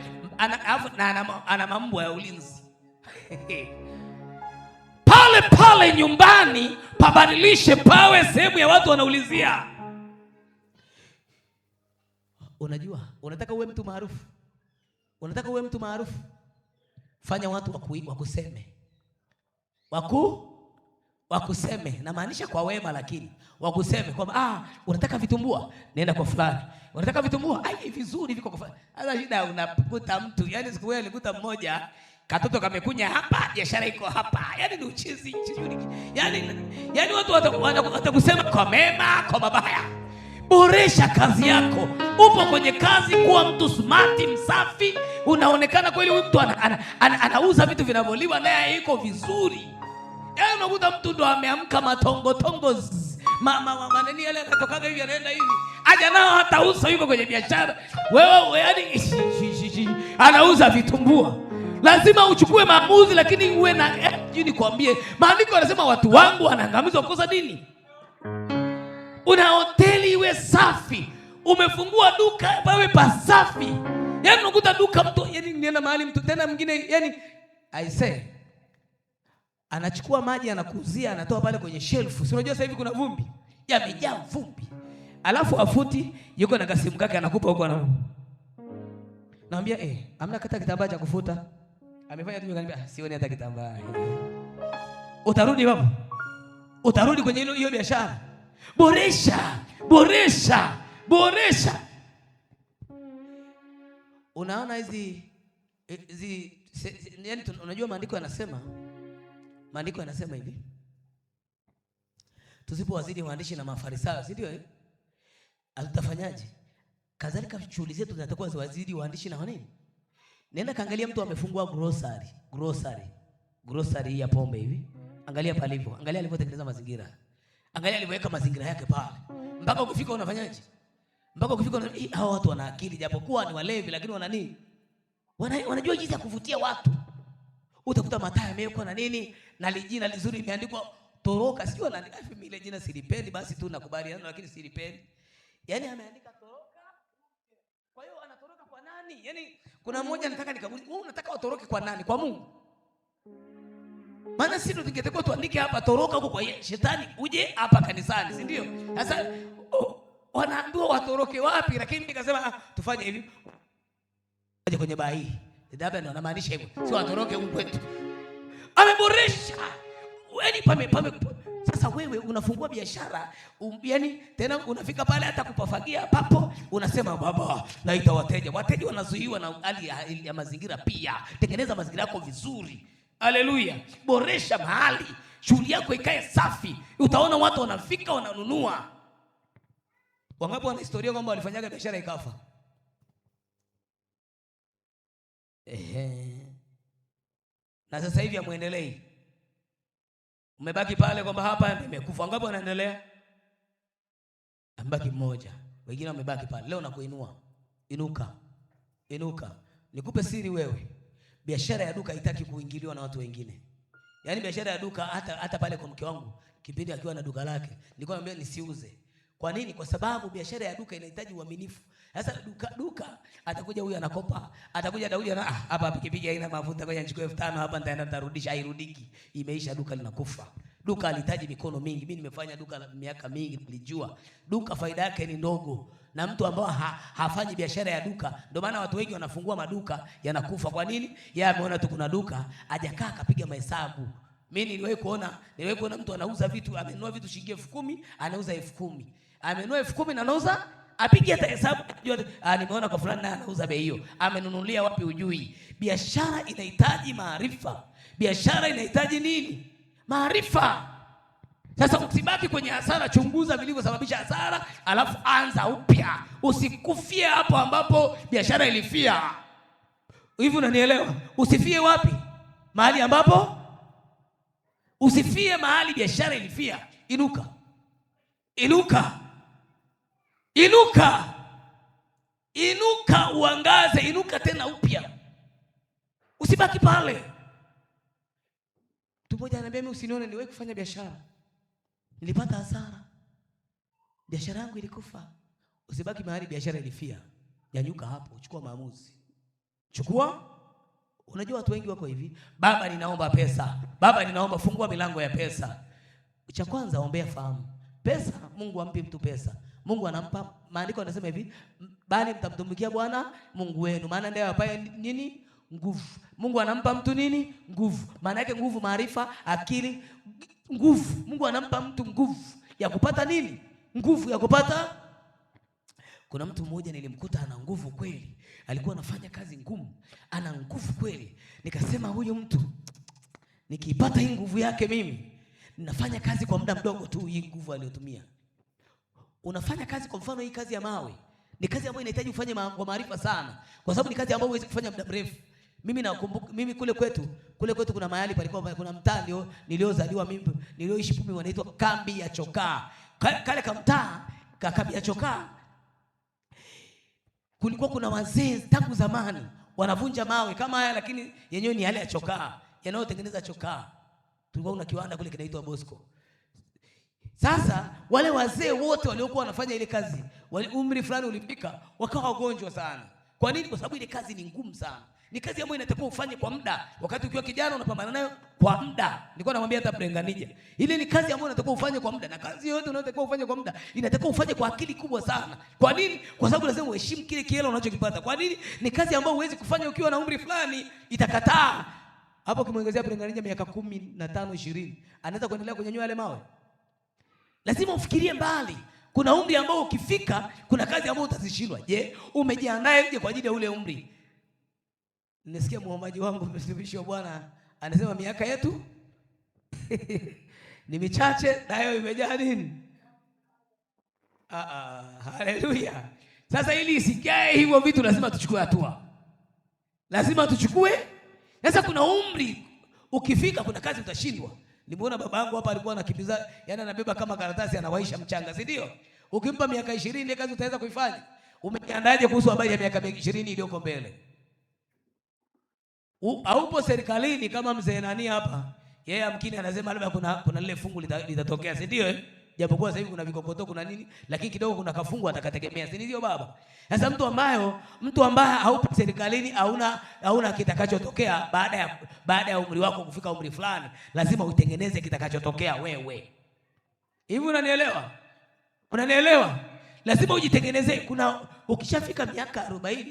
ana mambo ya ulinzi. Pale nyumbani pabadilishe, pawe sehemu ya watu wanaulizia. Unajua, unataka uwe mtu maarufu. Fanya watu wakuseme. Wakuseme. Na maanisha kwa wema, lakini wakuseme kwamba unataka vitumbua, nenda kwa fulani. Unataka vitumbua, vizuri viko kwa fulani. Hata shida unakuta mtu, yani siku wewe nilikuta mmoja, katoto kamekunya hapa, biashara iko hapa. Yani ni uchizi. Yani watu watakusema kwa mema, kwa mabaya. Boresha kazi yako. Upo kwenye kazi, kuwa mtu smart, msafi. Unaonekana kweli huyu mtu anauza vitu vinavyoliwa, naye iko vizuri. Yaani unakuta mtu ndo ameamka matongo maneni yale anatokaga hivi, anaenda hivi. Aja nao hata uso, yuko kwenye biashara. Wewe yani anauza vitumbua. Lazima uchukue maamuzi, lakini uwe na nikwambie, maandiko yanasema watu wangu wanaangamizwa kukosa nini? Una hoteli iwe safi. Umefungua duka pawe pasafi. Yaani unakuta duka mtu, yani nienda mahali mtu tena mwingine, yani anachukua maji anakuzia, anatoa pale kwenye shelf. Si unajua sasa hivi kuna vumbi? Yamejaa vumbi. Alafu afuti yuko na kasimu kake anakupa huko naambia hamna kata kitambaa cha kufuta. Amefanya tu nikamwambia sioni hata kitambaa. Utarudi wapi? Utarudi kwenye hiyo biashara. Boresha. Unaona hizi yani unajua maandiko yanasema hivi. Tusipowazidi waandishi na mafarisayo, si ndio? Tutafanyaje? Kadhalika shughuli zetu zinatakuwa ziwazidi waandishi na nini? Nenda kaangalia mtu amefungua grocery ya pombe hivi. Angalia palivyo. Angalia alivyotengeneza mazingira. Angalia alivyoweka mazingira yake pale. Mpaka ukifika unafanyaje? Hao watu wana akili, japokuwa ni walevi, lakini wana nini? Wanajua jinsi ya kuvutia watu. Utakuta mataa yamewekwa na nini, na jina lizuri limeandikwa toroka. Sio ile jina silipendi, basi tu nakubaliana, lakini silipendi. Yaani ameandika toroka. Kwa hiyo anatoroka kwa nani? Yaani kuna mmoja nataka nikamuulize, wewe unataka utoroke kwa nani? Kwa Mungu? Maana sisi tungetakiwa tuandike hapa toroka huko kwa shetani, uje hapa kanisani, si ndio? Sasa wanaambiwa watoroke wapi, lakini nikasema tufanye hivi. Aje kwenye baa hii. Labda ndio anamaanisha hivyo. Si watoroke huko kwetu. Ameboresha. Yaani sasa wewe unafungua biashara, yani tena unafika pale hata kupafagia papo, unasema baba, naita wateja. Wateja wanazuiwa na hali ya mazingira pia. Tengeneza mazingira yako vizuri. Haleluya. Boresha mahali. Shughuli yako ikae safi. Utaona watu wanafika wananunua. Wangapi wana historia kwamba walifanyaga biashara ikafa? Na sasa hivi amuendelei. Umebaki pale kwamba hapa nimekufa. Wangapi wanaendelea? Ambaki mmoja. Wengine wamebaki pale. Leo nakuinua. Inuka. Nikupe siri wewe. Biashara ya duka haitaki kuingiliwa na watu wengine. Yaani biashara ya duka hata pale kwa mke wangu kipindi akiwa na duka lake, nilikuwa namwambia nisiuze. Kwa nini? Kwa sababu biashara ya duka inahitaji uaminifu. Sasa duka atakuja huyu anakopa, atakuja Daudi hapa pikipiki haina mafuta, ngoja nichukue 5000 hapa nitaenda nitarudisha, hairudiki. Imeisha, duka linakufa. Duka linahitaji mikono mingi. Mimi nimefanya duka miaka mingi, nilijua duka faida yake ni ndogo. Na mtu ambao hafanyi biashara ya duka, ndio maana watu wengi wanafungua maduka yanakufa. Kwa nini? Yeye ameona tu kuna duka, hajakaa akapiga mahesabu. Mimi niliwahi kuona mtu anauza vitu, amenunua vitu shilingi 10,000, anauza 10,000. Amenunua 10,000 na anauza, apige hata hesabu, nimeona kwa fulani naye anauza bei hiyo. Amenunulia wapi ujui? Biashara inahitaji maarifa. Biashara inahitaji nini? Maarifa. Sasa usibaki kwenye hasara, chunguza vilivyosababisha hasara, alafu anza upya. Usikufie hapo ambapo biashara ilifia. Hivi unanielewa? Usifie wapi? Mahali ambapo usifie mahali biashara ilifia. Inuka uangaze, inuka tena upya. Usibaki pale. Mtu mmoja ananiambia mimi usinione niwe kufanya biashara, nilipata hasara, biashara yangu ilikufa. Usibaki mahali biashara ilifia. Nyanyuka hapo, chukua maamuzi. Unajua watu wengi wako hivi, baba ninaomba pesa, baba ninaomba fungua milango ya pesa. Cha kwanza ombea fahamu. Pesa, Mungu ampi mtu pesa. Mungu anampa, maandiko yanasema hivi, bali mtamtumikia Bwana Mungu wenu, maana ndiye apaye nini? Nguvu. Mungu anampa mtu nini? Nguvu. Maana yake nguvu, maarifa, akili, nguvu. Mungu anampa mtu nguvu ya kupata nini? Nguvu ya kupata. Kuna mtu mmoja nilimkuta ana nguvu kweli. Alikuwa anafanya kazi ngumu. Ana nguvu kweli. Nikasema huyu mtu nikiipata hii nguvu yake mimi, ninafanya kazi kwa muda mdogo tu hii nguvu aliyotumia. Unafanya kazi, kwa mfano hii kazi ya mawe, ni kazi ambayo inahitaji ufanye kwa maarifa sana, kwa sababu ni kazi ambayo huwezi kufanya muda mrefu. Mimi nakumbuka kule kwetu kuna mahali palikuwa kuna mtaa niliozaliwa mimi, nilioishi Pumi, wanaitwa Kambi ya Chokaa. Kale kamtaa Kambi ya Chokaa, kulikuwa kuna wazee tangu zamani wanavunja mawe kama haya, lakini yenyewe ni yale ya chokaa, yanayotengeneza chokaa. Tulikuwa kuna kiwanda kule kinaitwa Bosco. Sasa wale wazee wote waliokuwa wanafanya ile kazi, umri fulani ulifika wakawa wagonjwa sana. Kwa nini? Kwa sababu ile kazi ni ngumu sana. Ni kazi ambayo inatakiwa ufanye kwa muda. Wakati ukiwa kijana unapambana nayo kwa muda. Nilikuwa namwambia hata Brenganija, ile ni kazi ambayo inatakiwa ufanye kwa muda, na kazi yote unatakiwa ufanye kwa muda, inatakiwa ufanye kwa akili kubwa sana. Kwa nini? Kwa sababu lazima uheshimu kile kielo unachokipata. Kwa nini? Ni kazi ambayo huwezi kufanya ukiwa na umri fulani, itakataa. Hapo kimwongezea Brenganija miaka 15, 20, anaweza kuendelea kunyanyua yale mawe. Lazima ufikirie mbali. Kuna umri ambao ukifika, kuna kazi ambayo utazishindwa. Je, umejiandae kwa ajili ya ule umri? Nisikia muombaji wangu mtumishi wa Bwana anasema miaka yetu ni michache nayo imejaa nini? Haleluya. Sasa ili isikae hivyo vitu, lazima tuchukue hatua. Sasa kuna umri ukifika, kuna kazi utashindwa. Nimeona baba yangu hapa alikuwa anakimbiza, yani anabeba kama karatasi anawaisha mchanga, si ndio? Ukimpa miaka 20 ile kazi utaweza kuifanya? Umejiandaje kuhusu habari ya miaka 20 iliyoko mbele? Haupo serikalini kama mzee nani hapa. Yeye amkini anasema labda kuna lile fungu litatokea, si ndio? Japokuwa sasa hivi kuna vikokoto, kuna nini, lakini kidogo kuna kafungu atakategemea, si ndio baba? Sasa mtu ambaye haupo serikalini, hauna kitakachotokea baada ya umri wako kufika umri fulani, lazima utengeneze kitakachotokea wewe. Hivi unanielewa? lazima ujitengenezee. Kuna ukishafika miaka 40,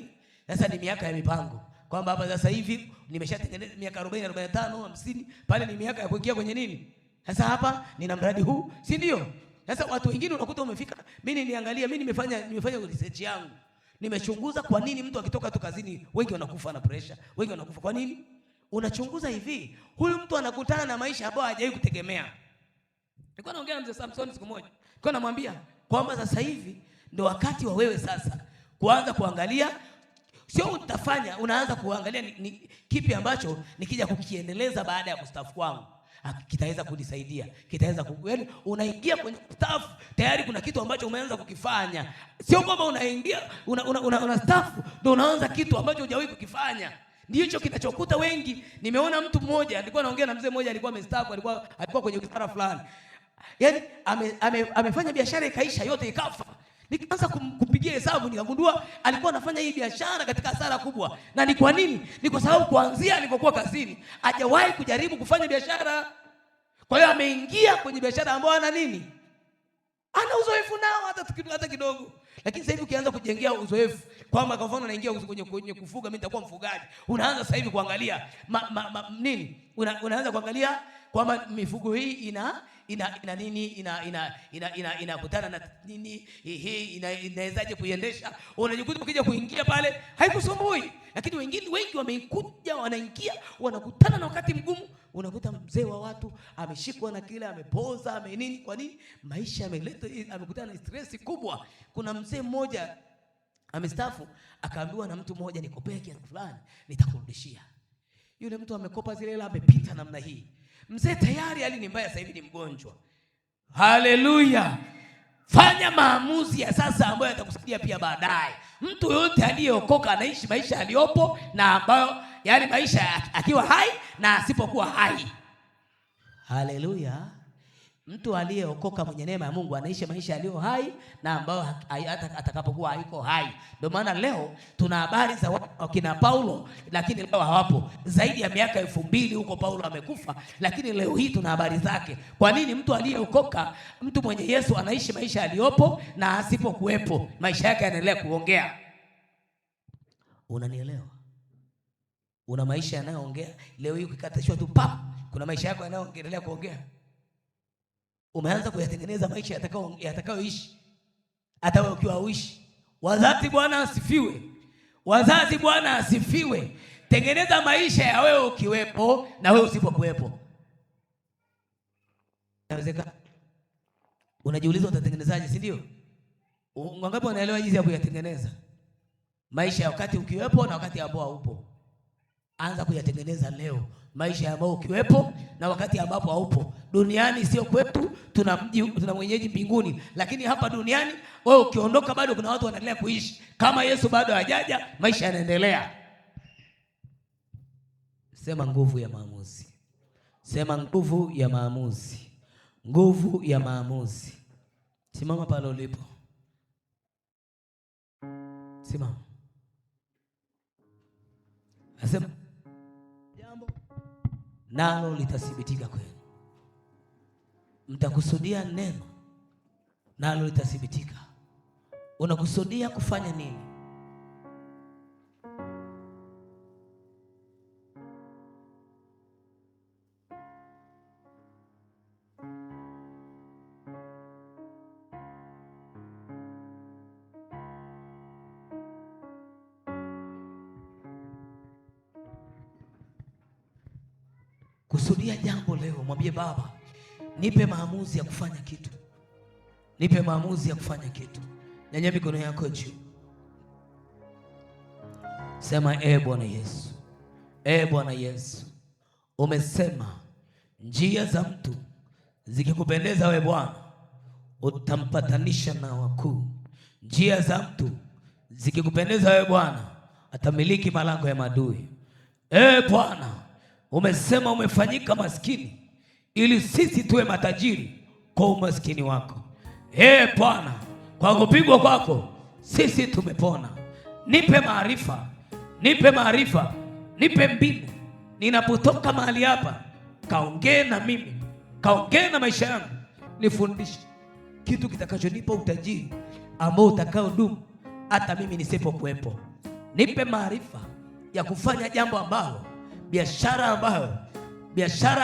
sasa ni miaka ya mipango. Kwamba hapa sasa hivi nimeshatengeneza miaka 40, 45, 50, pale ni miaka ya kuingia kwenye nini? Sasa hapa nina mradi huu, si ndio? Sasa watu wengine unakuta umefika, mimi niangalia, mimi nimefanya research yangu. Nimechunguza kwa nini mtu akitoka tu kazini wengi wanakufa na pressure, wengi wanakufa. Kwa nini? Unachunguza hivi, huyu mtu anakutana na maisha ambayo hajawahi kutegemea. Nilikuwa naongea na mzee Samson siku moja. Nilikuwa namwambia kwamba sasa hivi ndio wakati wa wewe sasa kuanza kuangalia, sio utafanya, unaanza kuangalia ni kipi ambacho nikija kukiendeleza baada ya kustaafu kwangu kitaweza kunisaidia, kitaweza yaani unaingia kwenye staff tayari kuna kitu ambacho umeanza kukifanya. Sio kwamba unaingia una staff ndio unaanza kitu ambacho hujawahi kukifanya. Ndicho kinachokuta wengi. Nimeona mtu mmoja, alikuwa anaongea na mzee mmoja, alikuwa amestaafu, alikuwa kwenye wizara fulani. Yaani amefanya biashara ikaisha yote ikafa. Nikaanza kupigia hesabu, nikagundua alikuwa anafanya hii biashara katika hasara kubwa. Na ni kwa nini? Ni kwa sababu kuanzia alipokuwa kazini hajawahi kujaribu kufanya biashara. Kwa hiyo ameingia kwenye biashara ambayo ana nini? Ana uzoefu nao hata kidogo. Lakini sasa hivi ukianza kujengea uzoefu, kwamba kwa mfano naingia kwenye kufuga, mimi nitakuwa mfugaji. Unaanza sasa hivi kuangalia nini? Unaanza kuangalia kwamba mifugo hii ina nini, inakutana na nini, hii inawezaje kuiendesha. Unajikuta ukija kuingia pale haikusumbui. Lakini wengi wamekuja, wanaingia, wanakutana na wakati mgumu. Unakuta mzee wa watu ameshikwa na kile, amepoza, nini. Kwa nini? Maisha amekutana na stress kubwa. Kuna mzee mmoja amestaafu, akaambiwa na mtu mmoja, nikopee kiasi fulani nitakurudishia. Yule mtu amekopa zile hela, amepita namna hii. Mzee tayari hali ni mbaya, sasa hivi ni mgonjwa. Haleluya. Fanya maamuzi ya sasa ambayo yatakusaidia pia baadaye. Mtu yote aliyeokoka anaishi maisha aliyopo na ambayo yani maisha akiwa hai na asipokuwa hai. Haleluya. Mtu aliyeokoka mwenye neema ya Mungu anaishi maisha aliyo hai na ambayo atakapokuwa hayuko hai. Ndio maana leo tuna habari za wakina Paulo, lakini leo hawapo. Zaidi ya miaka 2000 huko Paulo amekufa, lakini leo hii tuna habari zake. Kwa nini? Mtu aliyeokoka, mtu mwenye Yesu anaishi maisha aliyopo na asipokuwepo maisha yake yanaendelea kuongea. Unanielewa? Una maisha yanayoongea. Leo hii ukikatishwa tu pap, kuna maisha yako yanayoendelea kuongea. Umeanza kuyatengeneza maisha yatakayoishi hata wewe ukiwa uishi. Wazazi Bwana asifiwe. Wazazi Bwana asifiwe. Tengeneza maisha ya wewe ukiwepo na wewe usipokuwepo. Inawezekana. Unajiuliza utatengenezaje, si ndio? Wangapi wanaelewa jinsi ya kuyatengeneza maisha ya wakati ukiwepo na wakati ambao haupo? Anza kuyatengeneza leo maisha ambao ukiwepo na wakati ambapo haupo. Duniani sio kwetu, tuna mwenyeji mbinguni, lakini hapa duniani wewe ukiondoka bado kuna watu wanaendelea kuishi. Kama Yesu bado hajaja, maisha yanaendelea. Sema nguvu ya maamuzi. Sema nguvu ya maamuzi. Nguvu ya maamuzi. Simama pale ulipo. Simama. Nasema jambo nalo litathibitika kwenu. Mtakusudia neno nalo litathibitika. Unakusudia kufanya nini? Kusudia jambo leo, mwambie Baba, nipe maamuzi ya kufanya kitu. Nipe maamuzi ya kufanya kitu. Nyanyua mikono yako juu. Sema Bwana Yesu. Bwana Yesu. Umesema njia za mtu zikikupendeza wewe Bwana, utampatanisha na wakuu. Njia za mtu zikikupendeza wewe Bwana, atamiliki malango ya maadui. Bwana, umesema umefanyika maskini ili sisi tuwe matajiri kwa umaskini wako. Bwana, kwa kupigwa kwako sisi tumepona. Nipe maarifa, nipe maarifa, nipe mbinu. Ninapotoka mahali hapa, kaongee na mimi, kaongee na maisha yangu. Nifundishe kitu kitakachonipa utajiri ambao utakaodumu hata mimi nisipokuwepo. Nipe maarifa ya kufanya jambo ambalo, biashara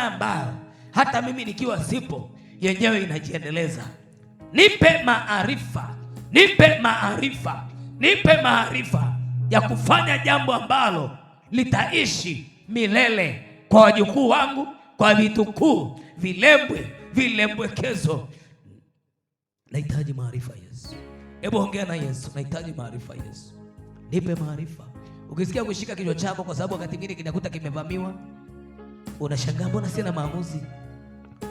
ambayo hata mimi nikiwa sipo yenyewe inajiendeleza. Nipe maarifa ya kufanya jambo ambalo litaishi milele kwa wajukuu wangu, kwa vitukuu, vilembwekezo. Nahitaji maarifa Yesu. Hebu ongea na Yesu. Nahitaji maarifa Yesu. Nipe maarifa. Ukisikia kushika kichwa chako kwa sababu wakati mwingine kinakuta kimevamiwa, unashangaa mbona sina maamuzi?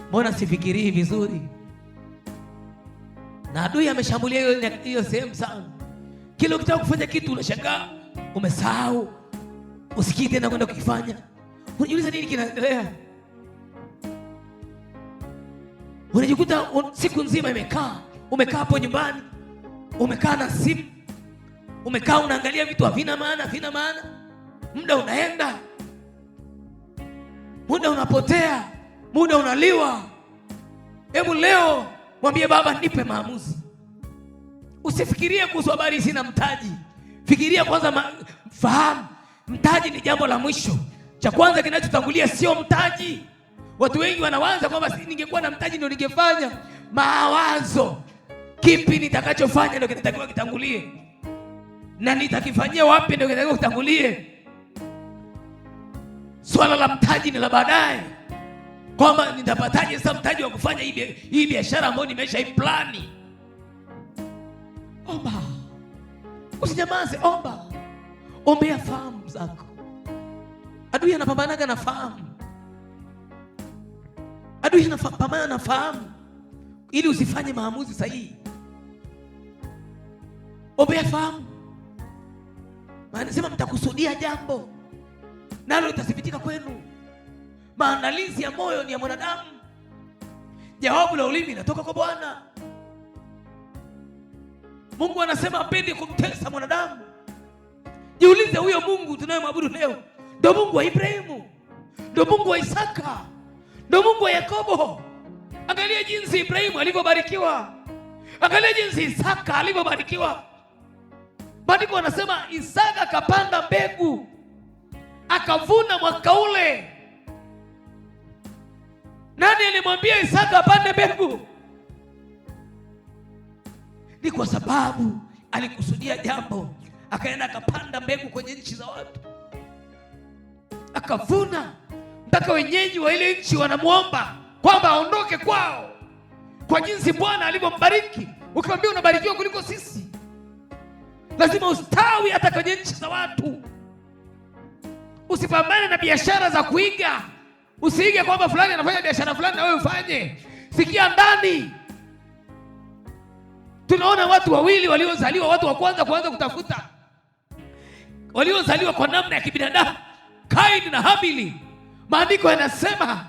Mbona sifikirii vizuri? Na adui ameshambulia hiyo sehemu sana. Kila ukitaka kufanya kitu unashangaa umesahau. Usikii tena kwenda kukifanya. Unajiuliza nini kinaendelea? Unajikuta siku nzima umekaa hapo nyumbani, umekaa na simu, umekaa unaangalia vitu havina maana. Muda unaenda, muda unapotea, muda unaliwa. Hebu leo mwambie Baba, nipe maamuzi. Usifikirie kuhusu habari sina mtaji. Fikiria kwanza, fahamu mtaji ni jambo la mwisho. Cha kwanza kinachotangulia sio mtaji. Watu wengi wanawaza kwamba ningekuwa na mtaji ndio ningefanya. Mawazo, kipi nitakachofanya ndio kinatakiwa kitangulie, na nitakifanyia wapi ndio kinatakiwa kitangulie. Swala la mtaji ni la baadaye, kwamba nitapataje sasa mtaji wa kufanya hii biashara ambayo nimesha iplani. Omba, usinyamaze, omba. Ombea fahamu zako. Adui anapambanaga na fahamu. Adui anapambana na fahamu ili usifanye maamuzi sahihi. Ombea fahamu. Maana sema mtakusudia jambo nalo litathibitika kwenu. Maandalizi ya moyo ni ya mwanadamu, jawabu la ulimi linatoka kwa Bwana. Mungu anasema hapendi kumtesa mwanadamu. Jiulize, huyo Mungu tunayemwabudu leo ndio Mungu wa Ibrahimu, ndio Mungu wa Isaka, ndio Mungu wa Yakobo. Angalia jinsi Ibrahimu alivyobarikiwa, angalia jinsi Isaka alivyobarikiwa. Maandiko anasema Isaka akapanda mbegu, akavuna mwaka ule. Nani alimwambia Isaka apande mbegu? Ni kwa sababu alikusudia jambo, akaenda akapanda mbegu kwenye nchi za watu, akavuna. Mpaka wenyeji wa ile nchi wanamuomba kwamba aondoke kwao, kwa jinsi Bwana alivyombariki. Ukiwaambia unabarikiwa kuliko sisi, lazima ustawi hata kwenye nchi za watu. Usipambane na biashara za kuiga. Usiige kwamba fulani anafanya biashara fulani na wewe ufanye. Sikia ndani. Tunaona watu wawili waliozaliwa, watu wa kwanza kuanza kutafuta, waliozaliwa kwa namna ya kibinadamu, Kaini na Habili. Maandiko yanasema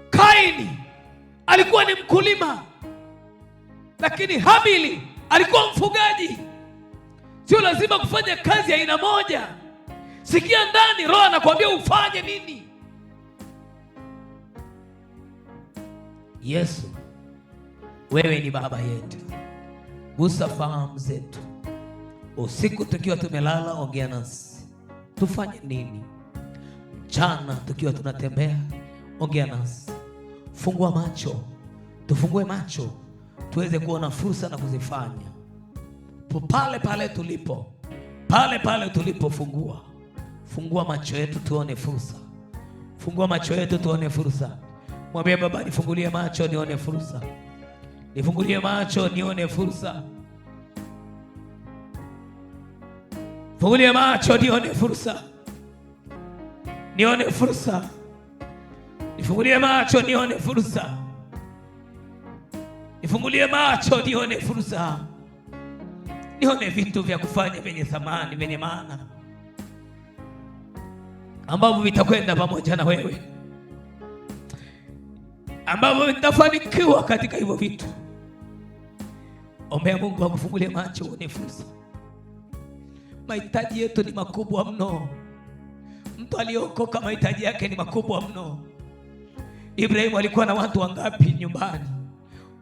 Kaini alikuwa ni mkulima, lakini Habili alikuwa mfugaji. Sio lazima kufanya kazi ya aina moja. Sikia ndani, Roho anakuambia ufanye nini. Yesu, wewe ni baba yetu. Gusa fahamu zetu. Usiku tukiwa tumelala, ongea nasi. Tufanye nini? Mchana tukiwa tunatembea, ongea nasi. Fungua macho, tufungue macho tuweze kuona fursa na kuzifanya. Pale pale tulipo, fungua macho yetu tuone fursa. Fungua macho yetu tuone fursa. Mwambie Baba, nifungulie macho nione fursa. Nifungulie macho nione fursa. Fungulie macho nione fursa. Nione fursa. Nifungulie macho nione fursa. Nifungulie macho nione fursa. Nione vitu vya kufanya vyenye thamani, vyenye maana, ambavyo vitakwenda pamoja na wewe, ambavyo nitafanikiwa katika hivyo vitu. Ombea Mungu akufungulie macho uone fursa. Mahitaji yetu ni makubwa mno. Mtu aliokoka mahitaji yake ni makubwa mno. Ibrahimu alikuwa na watu wangapi nyumbani?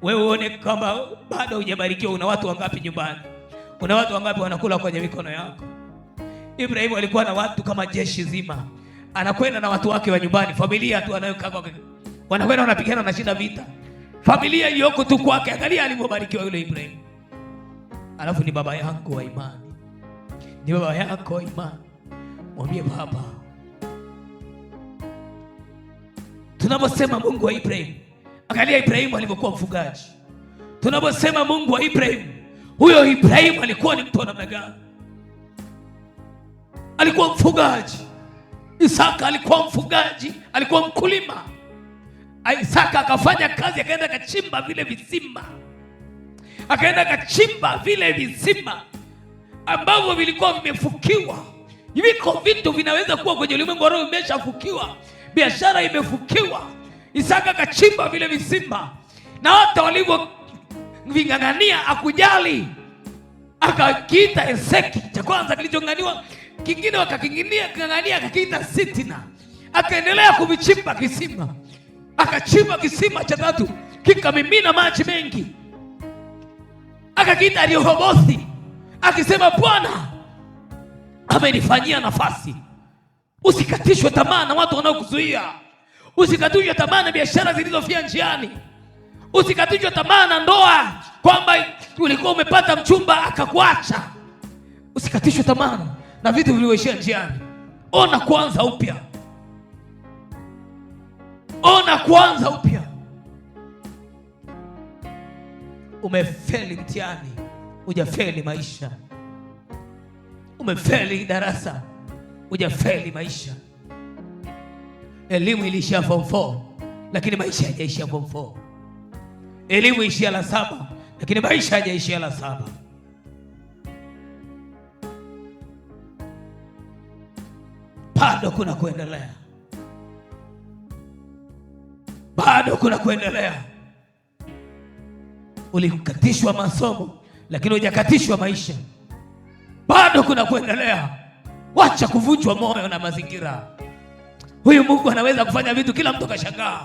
Wewe uone kama bado hujabarikiwa. Una watu wangapi nyumbani? Una watu wangapi wanakula kwenye mikono yako? Ibrahimu alikuwa na watu kama jeshi zima. Anakwenda na watu wake wa nyumbani, familia tu anayokaa kwake. Wanakwenda wanapigana na shida vita. Familia iliyoko tu kwake. Angalia alivyobarikiwa yule Ibrahimu. Alafu ni baba yangu wa imani. Ni baba yako wa imani. Mwambie baba. Tunaposema Mungu wa Ibrahimu, angalia Ibrahimu alivyokuwa mfugaji. Tunaposema Mungu wa Ibrahimu, huyo Ibrahimu alikuwa ni mtu wa namna gani? Alikuwa mfugaji. Isaka alikuwa mfugaji, alikuwa mkulima. Isaka akafanya kazi, akaenda akachimba vile visima. Akaenda akachimba vile visima ambavyo vilikuwa vimefukiwa. Viko vitu vinaweza kuwa kwenye ulimwengu wa roho vimeshafukiwa. Biashara imefukiwa. Isaka akachimba vile visima, na hata walivyo vingangania akujali. Akakiita Eseki, cha kwanza kilichonganiwa, kingine wakakinginia kingangania akakiita Sitina. Akaendelea kuvichimba kisima. Akachimba kisima cha tatu, kikamimina maji mengi. Akakiita Rehobothi, akisema Bwana amenifanyia nafasi. Usikatishwe tamaa na watu wanaokuzuia. Usikatishwe tamaa na biashara zilizofia njiani. Usikatishwe tamaa na ndoa, kwamba ulikuwa umepata mchumba akakuacha. Usikatishwe tamaa na vitu vilivyoishia njiani. Ona kwanza upya. Ona kwanza upya. Umefeli mtihani, hujafeli maisha. Umefeli darasa, hujafeli maisha. Elimu ilishia form 4, lakini maisha hajaishia form 4. Elimu ishia la 7, lakini maisha hajaishia la 7. Bado kuna kuendelea. Bado kuna kuendelea. Ulikatishwa masomo, lakini hujakatishwa maisha. Bado kuna kuendelea. Wacha kuvunjwa moyo na mazingira. Huyu Mungu anaweza kufanya vitu kila mtu kashangaa.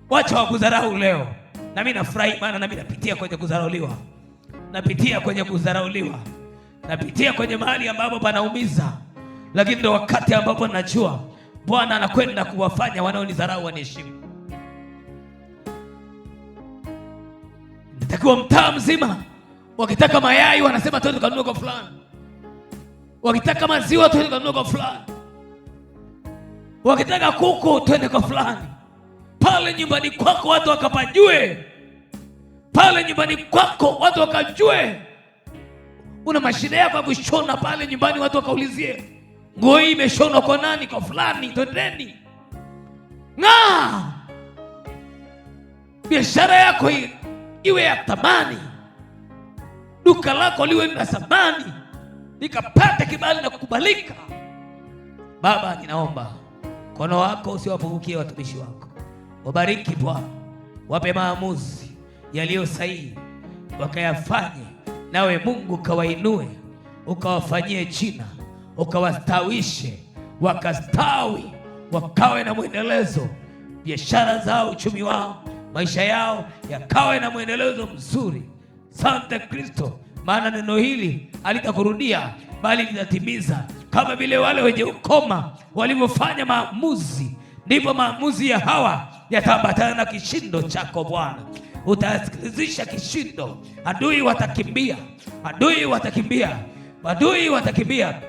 Wacha wakudharau leo. Na mimi nafurahi, maana na mimi napitia kwenye kudharauliwa. Napitia kwenye kudharauliwa. Napitia kwenye mahali ambapo panaumiza. Lakini ndio wakati ambapo najua Bwana anakwenda kuwafanya wanaonidharau waniheshimu. Natakiwa mtaa mzima wakitaka mayai wanasema twende kanunue kwa fulani. Wakitaka maziwa twende kanunue kwa fulani. Wakitaka kuku twende kwa fulani. Pale nyumbani kwako watu wakapajue. Pale nyumbani kwako watu wakajue. Una mashine yako ya kushona pale nyumbani, watu wakaulizie, nguo hii imeshonwa kwa nani? Kwa fulani, twendeni. Biashara yako iwe ya thamani. Duka lako liwe na thamani, likapata kibali na kukubalika. Baba, ninaomba mkono wako usiwapungukie watumishi wako. Wabariki Bwana, wape maamuzi yaliyo sahihi, wakayafanye. Nawe Mungu kawainue, ukawafanyie jina, ukawastawishe, wakastawi, wakawe na mwendelezo. Biashara zao, uchumi wao, maisha yao yakawe na mwendelezo mzuri. Asante Kristo, maana neno hili halitakurudia bali litatimiza. Kama vile wale wenye ukoma walivyofanya maamuzi, ndipo maamuzi ya hawa yataambatana na kishindo chako Bwana. Utasikilizisha kishindo. Adui watakimbia, adui watakimbia, adui watakimbia.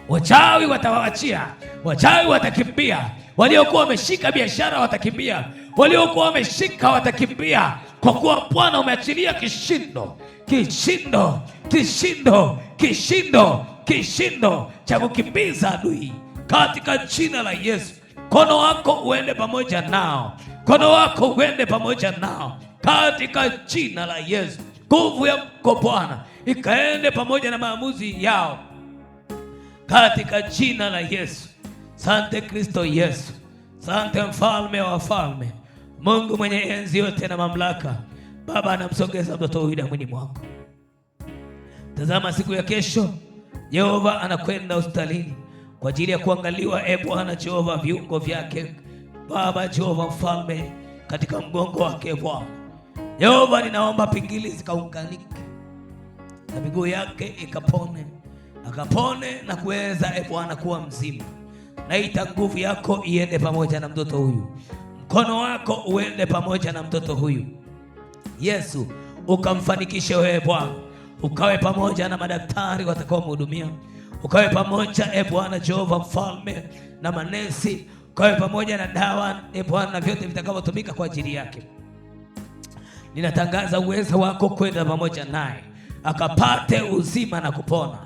Wachawi watawaachia, wachawi watakimbia. Waliokuwa wameshika biashara watakimbia, waliokuwa wameshika watakimbia, kwa kuwa Bwana umeachilia kishindo, kishindo, kishindo, kishindo, kishindo cha kukimbiza adui, katika jina la Yesu. Mkono wako uende pamoja nao, mkono wako uende pamoja nao, katika jina la Yesu. Nguvu yako Bwana ikaende pamoja na maamuzi yao, katika jina la Yesu. Sante Kristo Yesu, sante mfalme wa falme, Mungu mwenye enzi yote na mamlaka. Baba, anamsogeza mtoto huyu damuni mwako. Tazama siku ya kesho Jehova anakwenda hospitalini kwa ajili ya kuangaliwa. Bwana Jehova, viungo vyake Baba Jehova mfalme, katika mgongo wake Bwana, Yehova, ninaomba pingili zikaunganike na miguu yake ikapone, akapone na kuweza Bwana kuwa mzima. Naita nguvu yako iende pamoja na mtoto huyu, mkono wako uende pamoja na mtoto huyu. Yesu, ukamfanikishe wewe Bwana, ukawe pamoja na madaktari watakao mhudumia, ukawe pamoja Bwana Jehova Mfalme na manesi, ukawe pamoja na dawa Bwana na vyote vitakavyotumika kwa ajili yake. Ninatangaza uwezo wako kwenda pamoja naye, akapate uzima na kupona,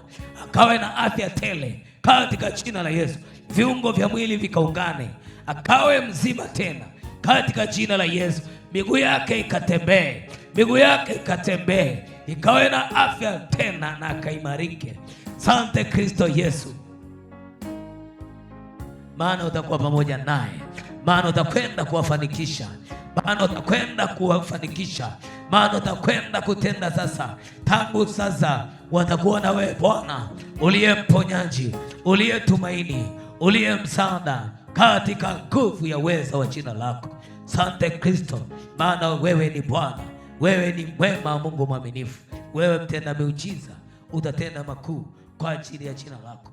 akawe na afya tele katika jina la Yesu. Viungo vya mwili vikaungane, akawe mzima tena katika jina la Yesu. Miguu yake ikatembee, miguu yake ikatembee, ikawe na afya tena na akaimarike. Asante Kristo Yesu, maana utakuwa pamoja naye, maana utakwenda kuwafanikisha, maana utakwenda kuwafanikisha, maana utakwenda kutenda sasa. Tangu sasa watakuwa na wewe Bwana, uliye mponyaji, uliye tumaini, uliye msaada, katika nguvu ya uwezo wa jina lako. Asante Kristo, maana wewe ni Bwana, wewe ni mwema, Mungu mwaminifu, wewe mtenda miujiza, utatenda makuu kwa ajili ya jina lako.